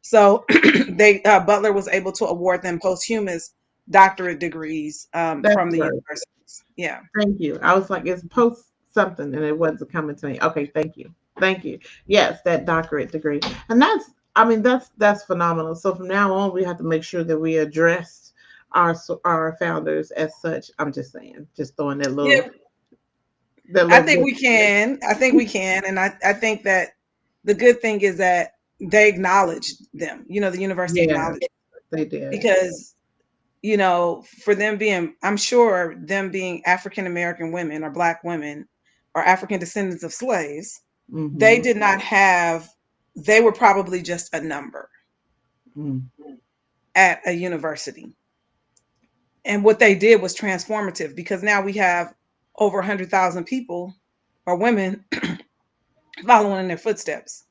So they Butler was able to award them posthumous doctorate degrees That's from the the word. universities. Yeah. Thank you. I was like, it's post something, and it wasn't coming to me. Okay, thank you. Thank you. Yes, that doctorate degree. And that's, I mean, that's phenomenal. So from now on, we have to make sure that we address our founders as such. I'm just saying, just throwing Yeah, that I little think bit. we can. I think we can. And I think that the good thing is that they acknowledge them. The university Yeah, acknowledged they did. because, for them being, I'm sure them being African American women or Black women or African descendants of slaves, they Mm-hmm. did not have, they were probably just a number Mm. at a university. And what they did was transformative because now we have over 100,000 people or women following in their footsteps,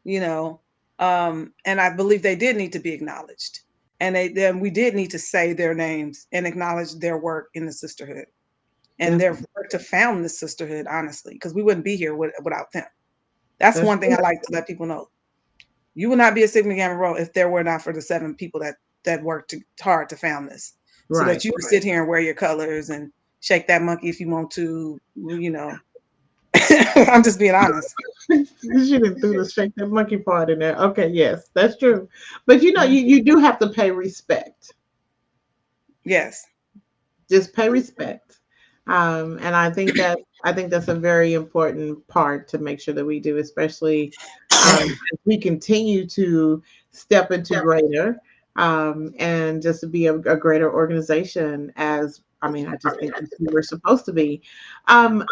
you know. And I believe they did need to be acknowledged. And then we did need to say their names and acknowledge their work in the sisterhood and their Definitely. work to found the sisterhood, honestly, because we wouldn't be here without them. That's That's one thing true. I like to let people know. You would not be a Sigma Gamma Rho if there were not for the 7 people that worked hard to found this, so that Right. you can sit here and wear your colors and shake that monkey if you want to. I'm just being honest. She didn't do the shake that monkey part in there. Okay, yes, that's true. But you do have to pay respect. Yes. Just pay respect. And I think that's a very important part to make sure that we do, especially as we continue to step into greater and just to be a greater organization as I mean, I just think that's who we're supposed to be. Um,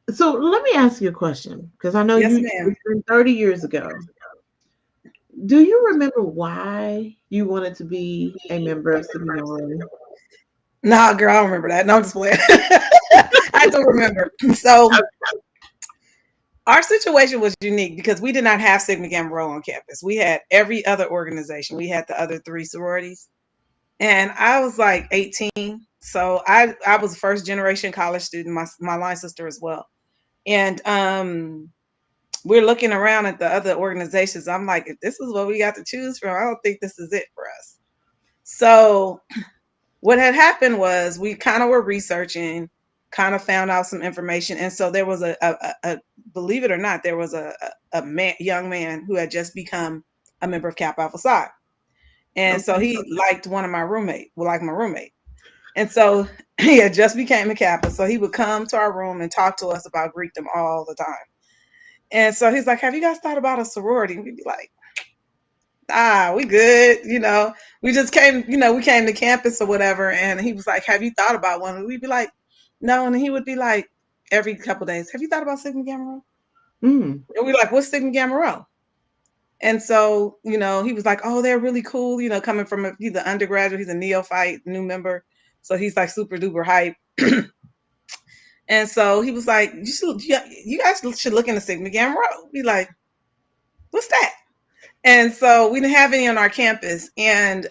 so let me ask you a question because I know Yes, you ma'am. it's been 30 years ago. Do you remember why you wanted to be a member of Seminole? Nah, girl, I don't remember that. No, I'm just playing. I do remember. So our situation was unique because we did not have Sigma Gamma Rho on campus. We had every other organization. We had the other 3 sororities. And I was like 18. So I was a first generation college student, my line sister as well. And we're looking around at the other organizations. I'm like, if this is what we got to choose from, I don't think this is it for us. So what had happened was we kind of were researching, kind of found out some information. And so there was a believe it or not, there was a young man who had just become a member of Kappa Alpha Psi. And so Okay. he liked my roommate. And so he had just became a Kappa. So he would come to our room and talk to us about Greekdom all the time. And so he's like, have you guys thought about a sorority? And we'd be like, we good. We came to campus or whatever. And he was like, have you thought about one? And we'd be like, no. And he would be like, every couple of days, have you thought about Sigma Gamma Rho? Mm. And we're like, what's Sigma Gamma Rho? And so, he was like, oh, they're really cool, coming from he's an undergraduate, he's a neophyte, new member. So he's like super duper hype. And so he was like, you guys should look into Sigma Gamma Rho. Be like, what's that? And so we didn't have any on our campus. And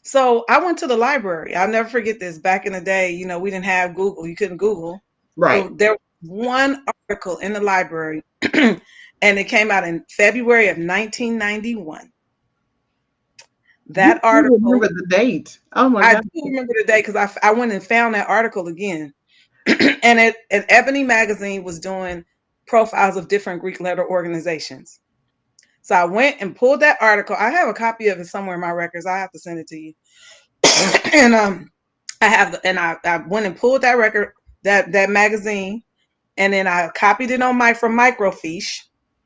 so I went to the library. I'll never forget this. Back in the day, you know, we didn't have Google. You couldn't Google. Right. So there was one article in the library, and it came out in February of 1991. You That do article, remember the date. Oh my I God. do remember the day because I went and found that article again. And Ebony Magazine was doing profiles of different Greek letter organizations. So I went and pulled that article. I have a copy of it somewhere in my records. I have to send it to you. And I went and pulled that record, that magazine, and then I copied it on from microfiche.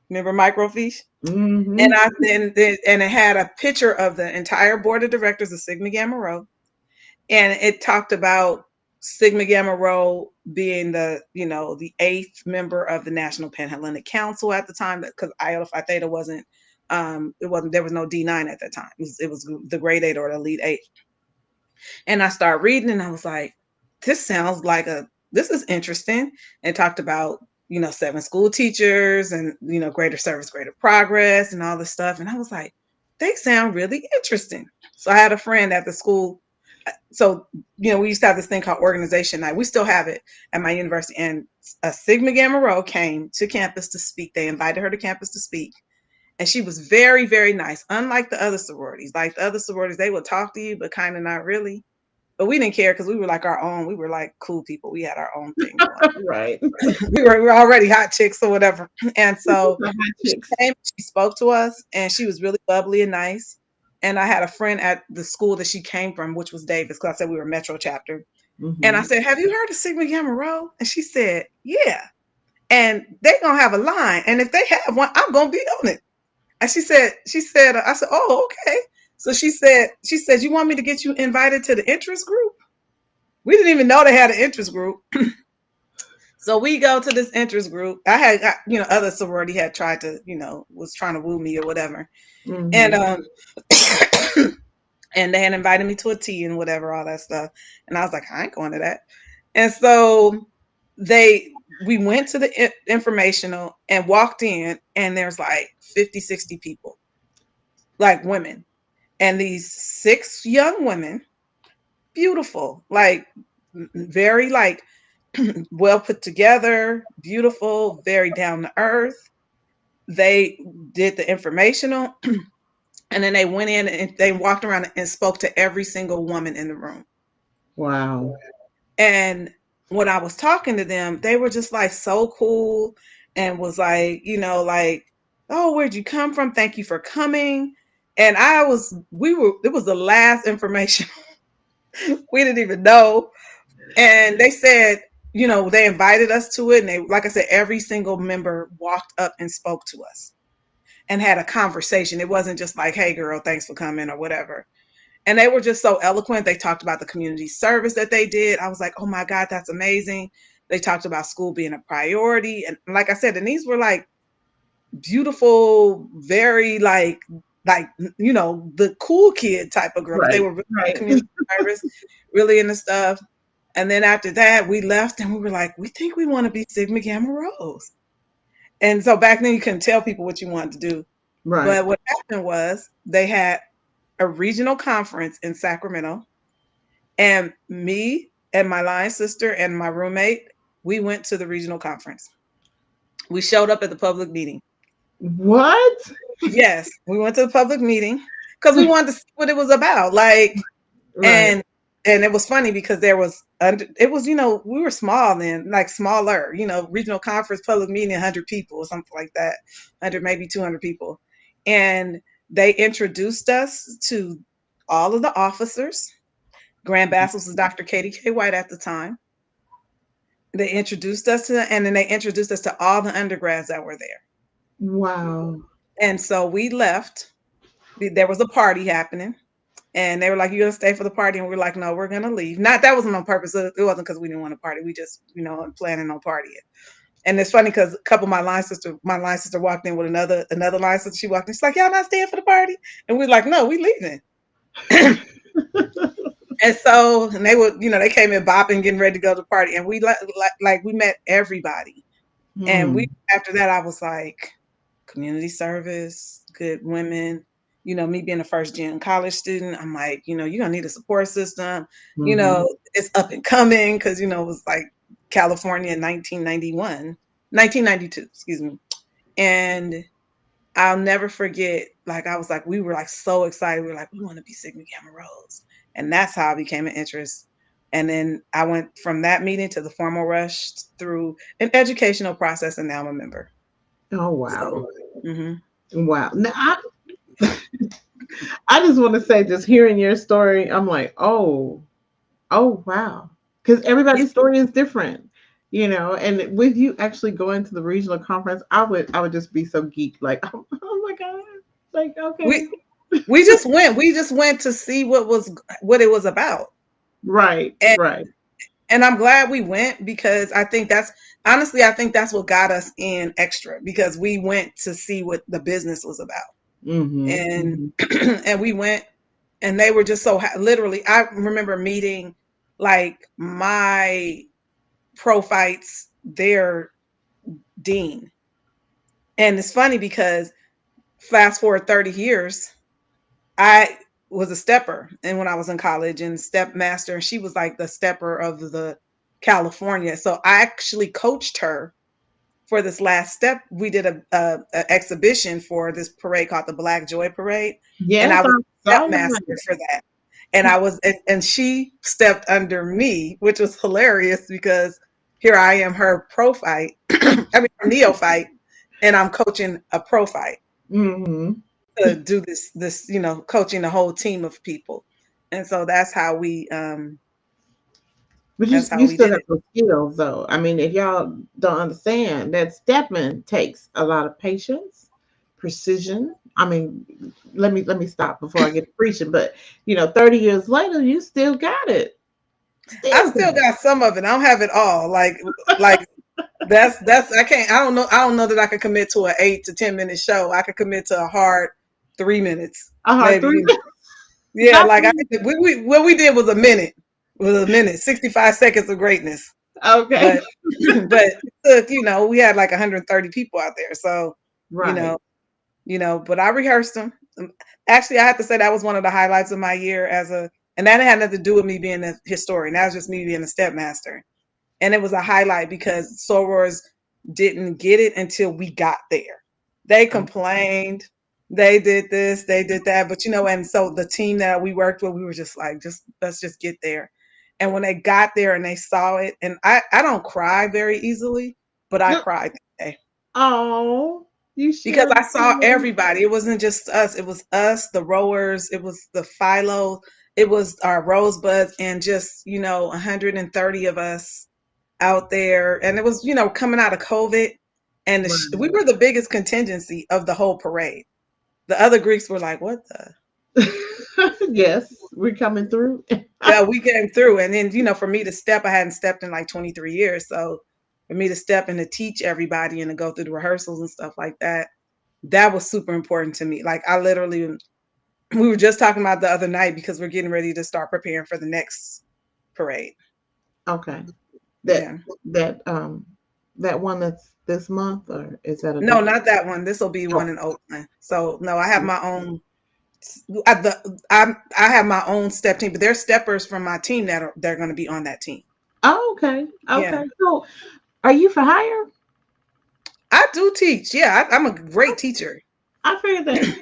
Remember microfiche? Mm-hmm. And and it had a picture of the entire board of directors of Sigma Gamma Rho, and it talked about Sigma Gamma Rho being the eighth member of the National Panhellenic Council at the time, because Iota Phi Theta wasn't there was no D9 at that time. It was the grade 8 or the elite 8. And I started reading, and I was like, this sounds like this is interesting. And talked about 7 school teachers and greater service, greater progress, and all this stuff. And I was like, they sound really interesting. So I had a friend at the school. So we used to have this thing called organization night. We still have it at my university. And a Sigma Gamma Rho came to campus to speak. They invited her to campus to speak. And she was very, very nice. Unlike the other sororities. Like the other sororities, they would talk to you, but kind of not really. But we didn't care because we were like our own. We were like cool people. We had our own thing going. Right. we were already hot chicks or whatever. And so she came, she spoke to us, and she was really bubbly and nice. And I had a friend at the school that she came from, which was Davis, because I said we were Metro chapter. Mm-hmm. And I said, have you heard of Sigma Gamma Rho? And she said, yeah. And they're going to have a line. And if they have one, I'm going to be on it. And she said, I said, oh, okay. So she said, you want me to get you invited to the interest group? We didn't even know they had an interest group. So we go to this interest group. I had, other sorority had tried to, was trying to woo me or whatever. Mm-hmm. And, and they had invited me to a tea and whatever, all that stuff. And I was like, I ain't going to that. And so we went to the informational and walked in, and there's like 50, 60 people, like women. And these 6 young women, beautiful, like very like well put together, beautiful, very down to earth. They did the informational, and then they went in and they walked around and spoke to every single woman in the room. Wow. And when I was talking to them, they were just like so cool and was like, like, oh, where'd you come from? Thank you for coming. And it was the last information. We didn't even know. And they said, they invited us to it. And they, like I said, every single member walked up and spoke to us and had a conversation. It wasn't just like, hey, girl, thanks for coming or whatever. And they were just so eloquent. They talked about the community service that they did. I was like, oh my God, that's amazing. They talked about school being a priority. And like I said, and these were like beautiful, very like, the cool kid type of girl. Right. They were really community service, really into stuff. And then after that, we left and we were like, we think we want to be Sigma Gamma Rho's. And so back then you couldn't tell people what you wanted to do. Right. But what happened was they had a regional conference in Sacramento, and me and my line sister and my roommate, we went to the regional conference. We showed up at the public meeting. What? Yes, we went to the public meeting because we wanted to see what it was about. Like, right. And it was funny because we were small then, like smaller, regional conference, public meeting, 100 people or something like that, 100, maybe 200 people. And they introduced us to all of the officers. Grand Basileus was Dr. Katie K. White at the time. They introduced us and then they introduced us to all the undergrads that were there. Wow. And so we left. There was a party happening. And they were like, you're going to stay for the party? And we're like, no, we're going to leave. That wasn't on purpose. It wasn't because we didn't want to party. We just, planning on partying. And it's funny because a couple of my line sister walked in with another line sister. She walked in. She's like, y'all not staying for the party? And we're like, no, we leaving. And so, and they would, they came in bopping, getting ready to go to the party, and we like we met everybody. And we, Hmm. after that, I was like, community service, good women. Me being a first gen college student, I'm like, you're gonna need a support system. Hmm. It's up and coming because it was like California in 1992, excuse me. And I'll never forget, like I was like, we were like so excited. We were like, we want to be Sigma Gamma Rhoades. And that's how I became an interest. And then I went from that meeting to the formal rush through an educational process, and now I'm a member. Oh wow. So, hmm Wow. Now, I just want to say, just hearing your story, I'm like, oh wow, because everybody's story is different, and with you actually going to the regional conference, I would just be so geeked, like, oh my god, like, okay. we we just went. We just went to see what it was about. Right, And right. and I'm glad we went, because I think that's honestly, I think that's what got us in extra, because we went to see what the business was about. Mm-hmm, And mm-hmm. and we went, and they were just so literally, I remember meeting like my prophytes, their dean. And it's funny because fast forward 30 years, I was a stepper, and when I was in college, and step master, and she was like the stepper of the California. So I actually coached her for this last step. We did a exhibition for this parade called the Black Joy Parade, and Yes, I was I step saw master that. for that. And she stepped under me, which was hilarious because here I am, her prophyte, I mean neophyte, and I'm coaching a prophyte Mm-hmm. to do this, coaching a whole team of people. And so But you that's how you we still did got it. those skills, though. I mean, if y'all don't understand that stepping takes a lot of patience, precision. I mean, let me stop before I get to preaching. But 30 years later, you still got it. I Still got still it. got some of it. I don't have it all. Like that's I don't know that I could commit to an 8 to 10 minute show. I could commit to a hard 3 minutes, maybe. Three. Yeah, Not like three. we what we did was a minute. It was a minute, 65 seconds of greatness. Okay. But but it took, we had like 130 people out there. So, you Right. know, but I rehearsed them. Actually, I have to say that was one of the highlights of my year and that had nothing to do with me being a historian. That was just me being a step master. And it was a highlight because sorors didn't get it until we got there. They complained, they did this, they did that, but and so the team that we worked with, we were just like, just let's just get there. And when they got there and they saw it, and I don't cry very easily, but I cried that day Oh, you because shared I the saw feeling. everybody. It wasn't just us. It was us, the rowers. It was the philo. It was our rosebuds, and just 130 of us out there. And it was coming out of COVID, and we Right. were the biggest contingency of the whole parade. The other Greeks were like, "What the?" Yes, we're coming through. Yeah, we came through, and then for me to step, I hadn't stepped in like 23 years, so for me to step and to teach everybody and to go through the rehearsals and stuff like that, that was super important to me. Like I literally, we were just talking about the other night because we're getting ready to start preparing for the next parade. Okay. That Yeah. that one that's this month, or is that a No, different? not that one. This will be Oh, one in Oakland. So no, I have my own. I have my own step team, but there's steppers from my team they're going to be on that team. oh, okay. Yeah, Okay. So, are you for hire? I do teach. Yeah, I'm a great teacher. I figured that.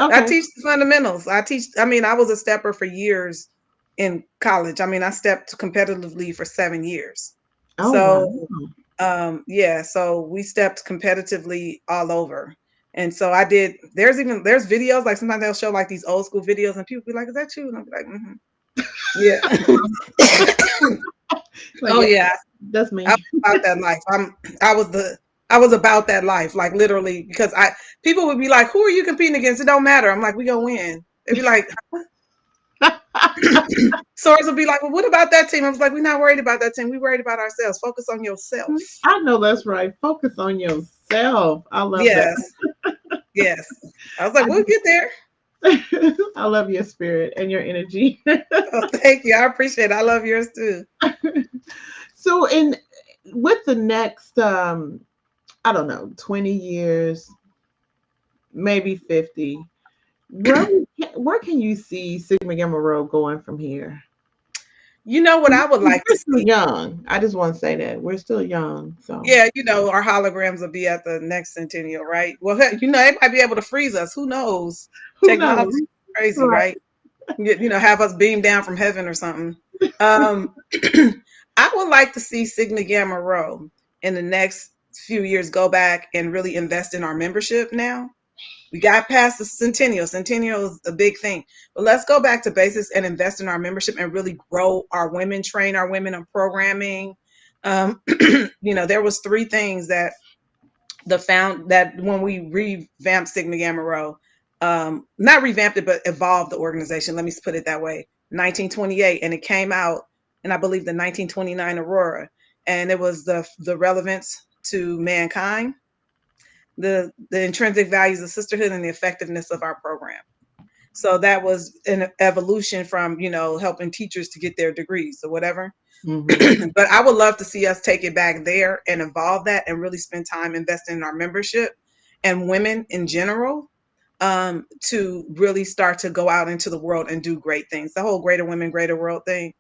I Okay. teach the fundamentals. I teach. I mean, I was a stepper for years in college. I mean, I stepped competitively for 7 years. Oh wow. So yeah, so we stepped competitively all over. And so I did, there's videos, like sometimes they'll show like these old school videos and people be like, is that you? And I'll be like, mm-hmm. Yeah. Like, Oh yeah, yeah. that's I me. was about that life. I was about that life, like literally, because people would be like, who are you competing against? It don't matter. I'm like, we gonna win. They'd be like, Swords would be like, well, what about that team? I was like, we're not worried about that team. We worried about ourselves. Focus on yourself. I know that's right. Focus on yourself. I love that. Yes. Yes. I was like, I we'll just, get there. I love your spirit and your energy. Oh, thank you. I appreciate it. I love yours too. So, in with the next, I don't know, 20 years, maybe 50, where can you see Sigma Gamma Rho going from here? You know what I would like to We're still see? young. I just want to say that we're still young. So Yeah, our holograms will be at the next Centennial, right? Well, heck, they might be able to freeze us. Who knows? who Technology knows? is crazy, Right. right? Have us beam down from heaven or something. Um, I would like to see Sigma Gamma Rho in the next few years go back and really invest in our membership now. We got past the Centennial. Centennial is a big thing. But let's go back to basics and invest in our membership and really grow our women, train our women on programming. There was three things that when we revamped Sigma Gamma Rho, not revamped it, but evolved the organization. Let me put it that way. 1928, and it came out, and I believe the 1929 Aurora, and it was the relevance to mankind, the intrinsic values of sisterhood, and the effectiveness of our program. So that was an evolution from helping teachers to get their degrees or whatever. Hmm. But I would love to see us take it back there and evolve that and really spend time investing in our membership and women in general, to really start to go out into the world and do great things. The whole greater women, greater world thing.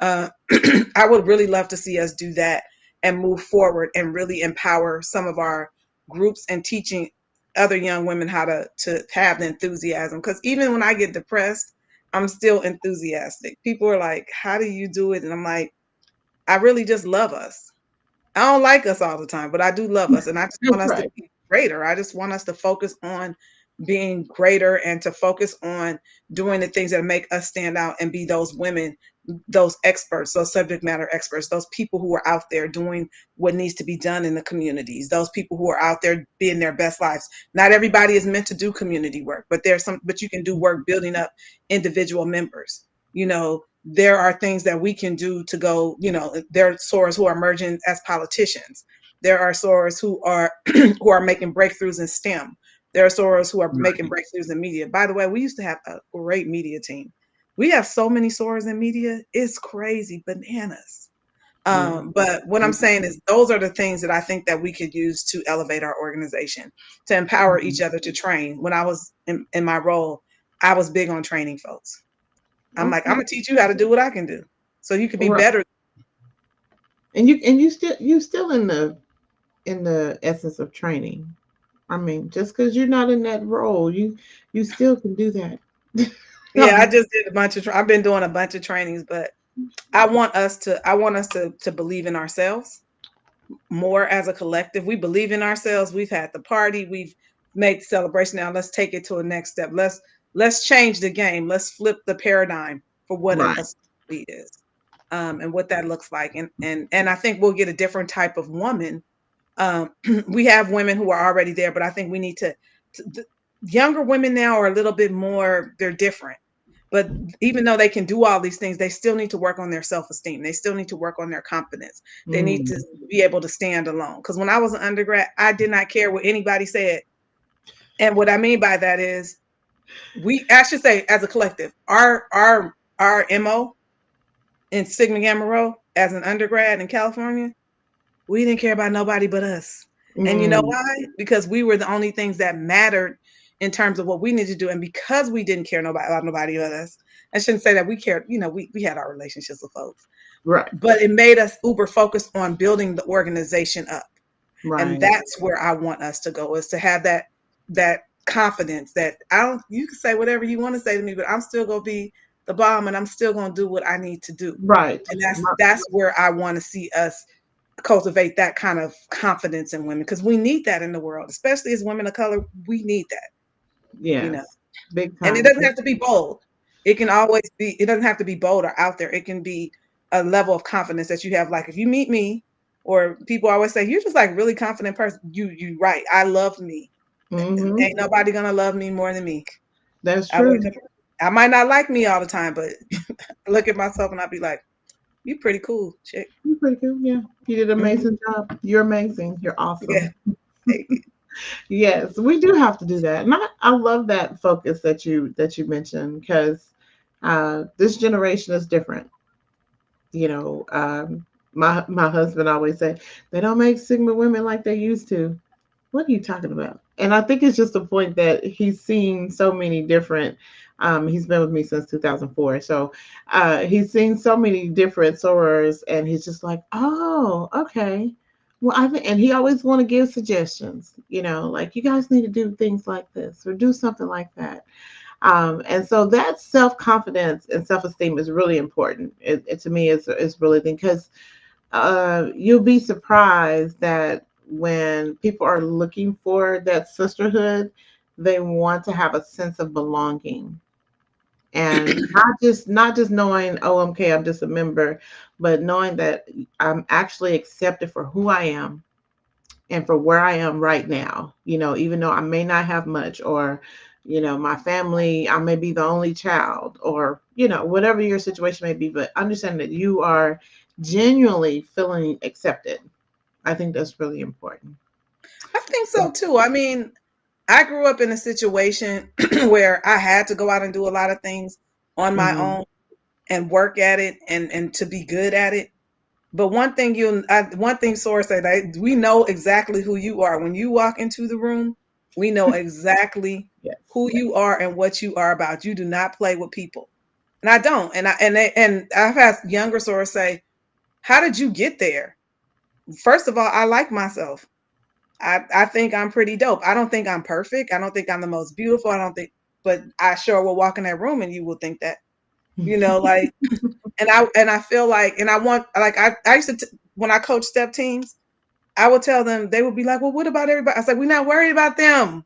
Uh, I would really love to see us do that and move forward and really empower some of our groups and teaching other young women how to have the enthusiasm. Because even when I get depressed, I'm still enthusiastic. People are like, "How do you do it?" And I'm like, I really just love us. I don't like us all the time, but I do love us. And I just want That's us to right. be greater. I just want us to focus on being greater and to focus on doing the things that make us stand out and be those women, those experts, those subject matter experts, those people who are out there doing what needs to be done in the communities, those people who are out there being their best lives. Not everybody is meant to do community work, but you can do work building up individual members. There are things that we can do to go, there are sorors who are emerging as politicians. There are sorors who are who are making breakthroughs in STEM. There are sorors who are making Right. breakthroughs in media. By the way, we used to have a great media team. We have so many sorors in media. It's crazy bananas. Yeah. But what I'm saying is those are the things that I think that we could use to elevate our organization, to empower Mhm. each other to train. When I was in my role, I was big on training folks. I'm like, I'm Okay. gonna teach you how to do what I can do, so you can be Right. better. And you still in the essence of training. I mean, just because you're not in that role, you still can do that. Yeah, I just did a bunch of. I've been doing a bunch of trainings, but I want us to believe in ourselves more as a collective. We believe in ourselves. We've had the party. We've made the celebration. Now let's take it to a next step. Let's change the game. Let's flip the paradigm for what a Right. lead is, and what that looks like. And I think we'll get a different type of woman. We have women who are already there, but I think we need the younger women now are a little bit more. They're different. But even though they can do all these things, they still need to work on their self-esteem. They still need to work on their confidence. They need Mm. to be able to stand alone. Because when I was an undergrad, I did not care what anybody said. And what I mean by that is I should say as a collective, our MO in Sigma Gamma Rho as an undergrad in California, we didn't care about nobody but us. And you know Mm. why? Because we were the only things that mattered in terms of what we needed to do. And because we didn't care about nobody but us, I shouldn't say that we cared, we had our relationships with folks, Right. but it made us uber focused on building the organization up. And Right. that's where I want us to go, is to have that confidence that you can say whatever you want to say to me, but I'm still gonna be the bomb and I'm still gonna do what I need to do. Right. And that's where I want to see us cultivate that kind of confidence in women, because we need that in the world, especially as women of color. We need that, you know. Yes. Big And it time. doesn't have to be bold. It doesn't have to be bold or out there. It can be a level of confidence that you have. Like if you meet me, or people always say, you're just like really confident person. You right. I love me. Mm-hmm. Ain't nobody gonna love me more than me. That's I wake true. up. I might not like me all the time, but I look at myself and I'll be like, you pretty cool, chick. You're pretty good. Yeah. You did an Hmm. amazing job. You're amazing. You're Yeah, awesome. thank you. Yes, we do have to do that. And I love that focus that you mentioned because this generation is different. You know, my husband always say they don't make Sigma women like they used to. What are you talking about? And I think it's just the point that he's seen so many different. He's been with me since 2004, so he's seen so many different sorors, and he's just like, oh, okay. Well, I think, and he always want to give suggestions. You know, like you guys need to do things like this or do something like that. And so that self confidence and self esteem is really important. It to me is really because you'll be surprised that when people are looking for that sisterhood, they want to have a sense of belonging and not just knowing, oh, okay, I'm just a member, but knowing that I'm actually accepted for who I am and for where I am right now. You know, even though I may not have much, or my family, I may be the only child, or whatever your situation may be, but understand that you are genuinely feeling accepted. I think that's really important. I think so too. I mean, I grew up in a situation where I had to go out and do a lot of things on my Hmm. own and work at it and to be good at it. But one thing Sora said, we know exactly who you are. When you walk into the room, we know exactly Yes. who you are and what you are about. You do not play with people. And I don't. And I've had younger Sora say, how did you get there? First of all, I like myself. I think I'm pretty dope. I don't think I'm perfect. I don't think I'm the most beautiful. I don't think, but I sure will walk in that room and you will think that, like, and I feel like, and I want, like, I used to, when I coach step teams, I would tell them, they would be like, well, what about everybody? I was like, we're not worried about them.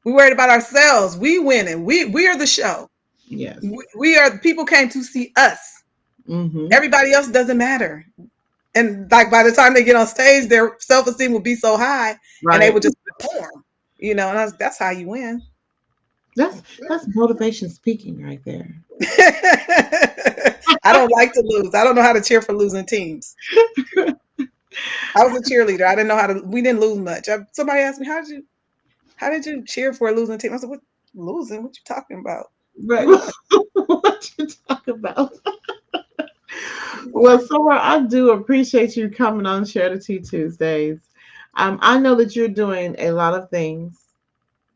We worried about ourselves. We winning. We are the show. Yes. We are, people came to see us. Hmm. Everybody else doesn't matter. And like by the time they get on stage, their self esteem will be so high, and they Right. would just perform. And that's how you win. That's motivation speaking right there. I don't like to lose. I don't know how to cheer for losing teams. I was a cheerleader. I didn't know how to. We didn't lose much. Somebody asked me, "How did you cheer for a losing team?" I said, "What losing? What you talking about? Right. We won." What you talk about? Well, Sora, I do appreciate you coming on Share the Tea Tuesdays. I know that you're doing a lot of things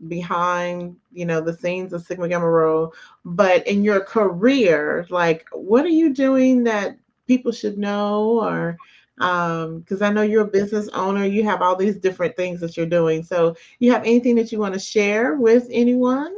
behind, the scenes of Sigma Gamma Rho, but in your career, like, what are you doing that people should know, or because I know you're a business owner, you have all these different things that you're doing. So, you have anything that you want to share with anyone?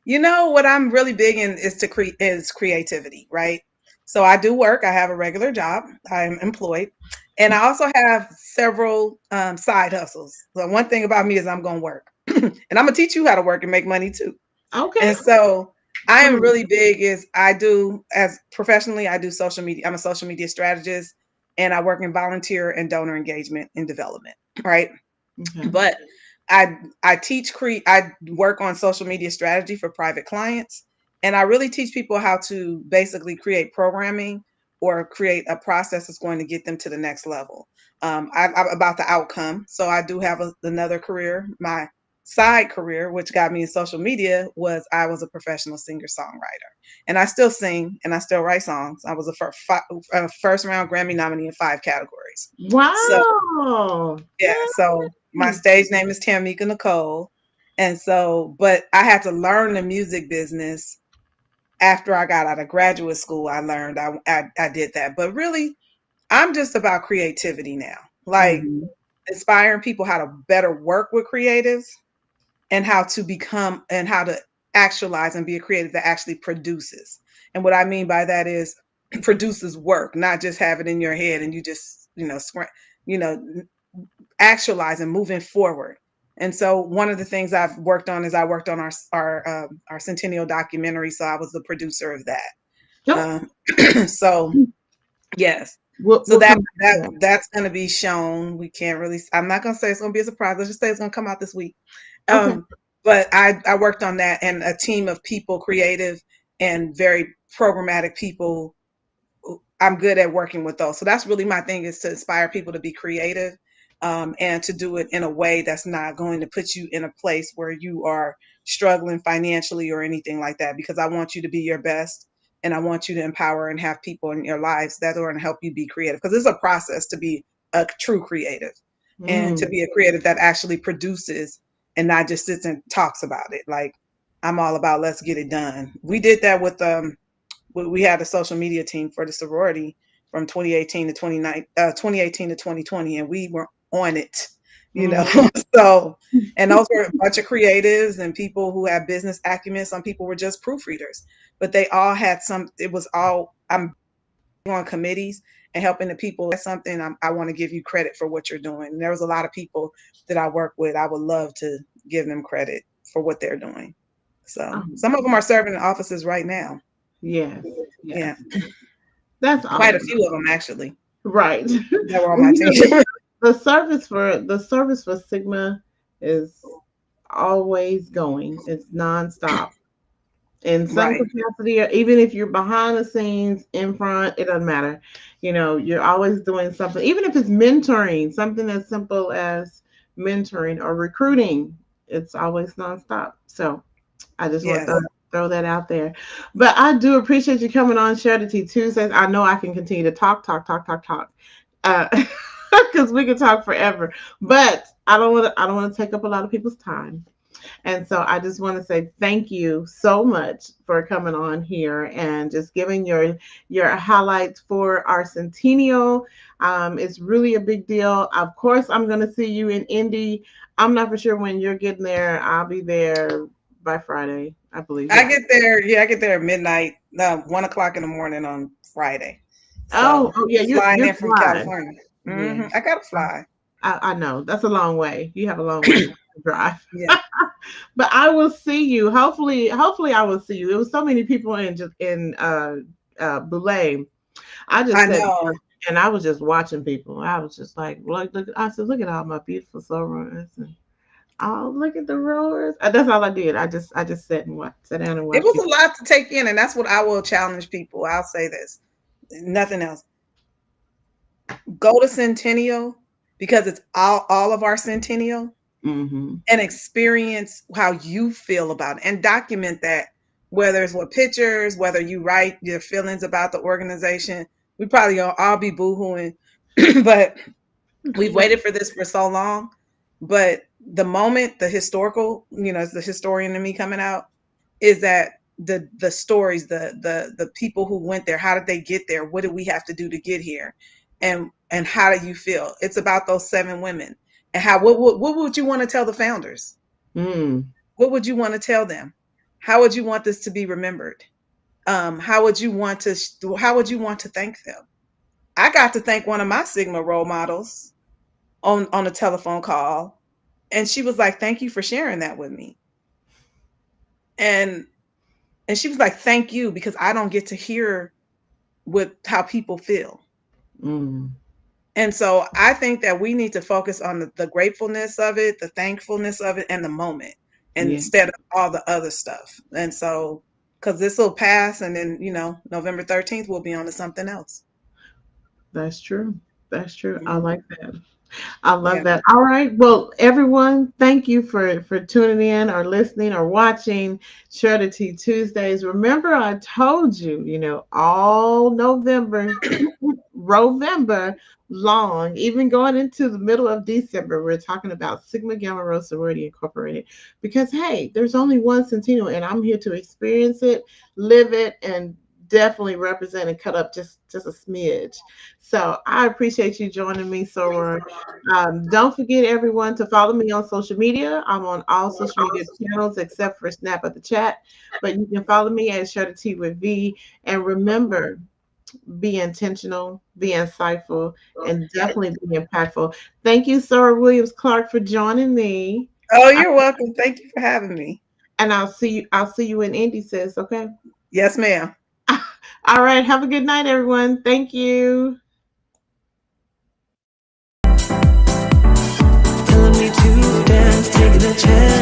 What I'm really big in is to create is creativity, right? So I do work. I have a regular job. I'm employed, and I also have several side hustles. So one thing about me is I'm going to work, and I'm gonna teach you how to work and make money too. Okay, And so I come am on. really big is I do as professionally, I do social media. I'm a social media strategist and I work in volunteer and donor engagement and development, right? Okay. But I I work on social media strategy for private clients, and I really teach people how to basically create programming or create a process that's going to get them to the next level. I'm about the outcome. So I do have another career. My side career, which got me in social media, was I was a professional singer songwriter, and I still sing and I still write songs. I was a first round Grammy nominee in 5 categories. So Wow. yeah, so my Nice. stage name is Tamika Nicole. And so, but I had to learn the music business after I got out of graduate school. I learned I did that. But really, I'm just about creativity now. Like Mhm. inspiring people how to better work with creatives and how to become and how to actualize and be a creative that actually produces. And what I mean by that is produces work, not just have it in your head and you just, you know, actualize and moving forward. And so one of the things I've worked on is I worked on our Centennial documentary, so I was the producer of that. Yep. So yes, We'll, so we'll that come back that to that. that's going to be shown. We can't really. I'm not going to say it's going to be a surprise. Let's just say it's going to come out this week. Okay. But I worked on that and a team of people, creative and very programmatic people. I'm good at working with those. So that's really my thing is to inspire people to be creative and to do it in a way that's not going to put you in a place where you are struggling financially or anything like that, because I want you to be your best, and I want you to empower and have people in your lives that are going to help you be creative, because it's a process to be a true creative and to be a creative that actually produces and not just sits and talks about it. Like, I'm all about let's get it done. We did that with we had a social media team for the sorority from 2018 to 2018 to 2020, and we were on it, you know. So, and those were a bunch of creatives and people who have business acumen. Some people were just proofreaders, but they all had it was all, I'm on committees and helping the people. That's something I want to give you credit for what you're doing. And there was a lot of people that I work with. I would love to give them credit for what they're doing. So some of them are serving in offices right now. Yes. Yeah. That's quite a few of them, actually. Right. That were on my team. The service for Sigma is always going. It's nonstop. In some capacity, or even if you're behind the scenes, in front, it doesn't matter. You know, you're always doing something, even if it's mentoring, something as simple as mentoring or recruiting. It's always nonstop. So I just want to throw that out there. But I do appreciate you coming on Charity Tuesdays. I know I can continue to talk, because we can talk forever. But I don't want to take up a lot of people's time. And so I just want to say thank you so much for coming on here and just giving your highlights for our Centennial. It's really a big deal. Of course, I'm going to see you in Indy. I'm not for sure when you're getting there. I'll be there by Friday, I believe. I get there at midnight, 1 o'clock in the morning on Friday. So you're flying in from California. Yeah. I gotta fly. I know that's a long way. You have a long way to drive. Yeah. But I will see you. Hopefully I will see you. It was so many people in Boulay. I know. And I was just watching people. I was just like, look. I said, look at all my beautiful sorors. Oh, look at the roars. That's all I did. I just sat down and watched. It was a lot to take in, and that's what I will challenge people. I'll say this. Nothing else. Go to Centennial, because it's all of our Centennial, and experience how you feel about it and document that, whether it's with pictures, whether you write your feelings about the organization. We probably all be boohooing, but we've waited for this for so long. But the moment, the historical, it's the historian in me coming out, is that the stories, the people who went there, how did they get there? What did we have to do to get here? And how do you feel? It's about those 7 women, and what would you want to tell the founders? What would you want to tell them? How would you want this to be remembered? How would you want to thank them? I got to thank one of my Sigma role models on a telephone call, and she was like, "Thank you for sharing that with me." And she was like, "Thank you, because I don't get to hear how people feel." And so I think that we need to focus on the gratefulness of it, the thankfulness of it, and the moment, instead of all the other stuff. And so, because this will pass, and then, November 13th, we'll be on to something else. That's true. I like that. I love that. All right. Well, everyone, thank you for tuning in or listening or watching Charity Tuesdays. Remember, I told you, all November long, even going into the middle of December, we're talking about Sigma Gamma Rho Sorority Incorporated, because hey, there's only one Centennial, and I'm here to experience it, live it, and definitely represent and cut up just a smidge. So I appreciate you joining me, Soror. Don't forget, everyone, to follow me on social media. I'm on all social media channels except for Snap at the Chat, but you can follow me at Charity with V. And remember, be intentional, be insightful, and definitely be impactful. Thank you, Soror Williams-Clark, for joining me. Oh, you're welcome. Thank you for having me. And I'll see you in Indy, sis. Okay? Yes, ma'am. All right. Have a good night, everyone. Thank you. Telling me to dance, taking a chance.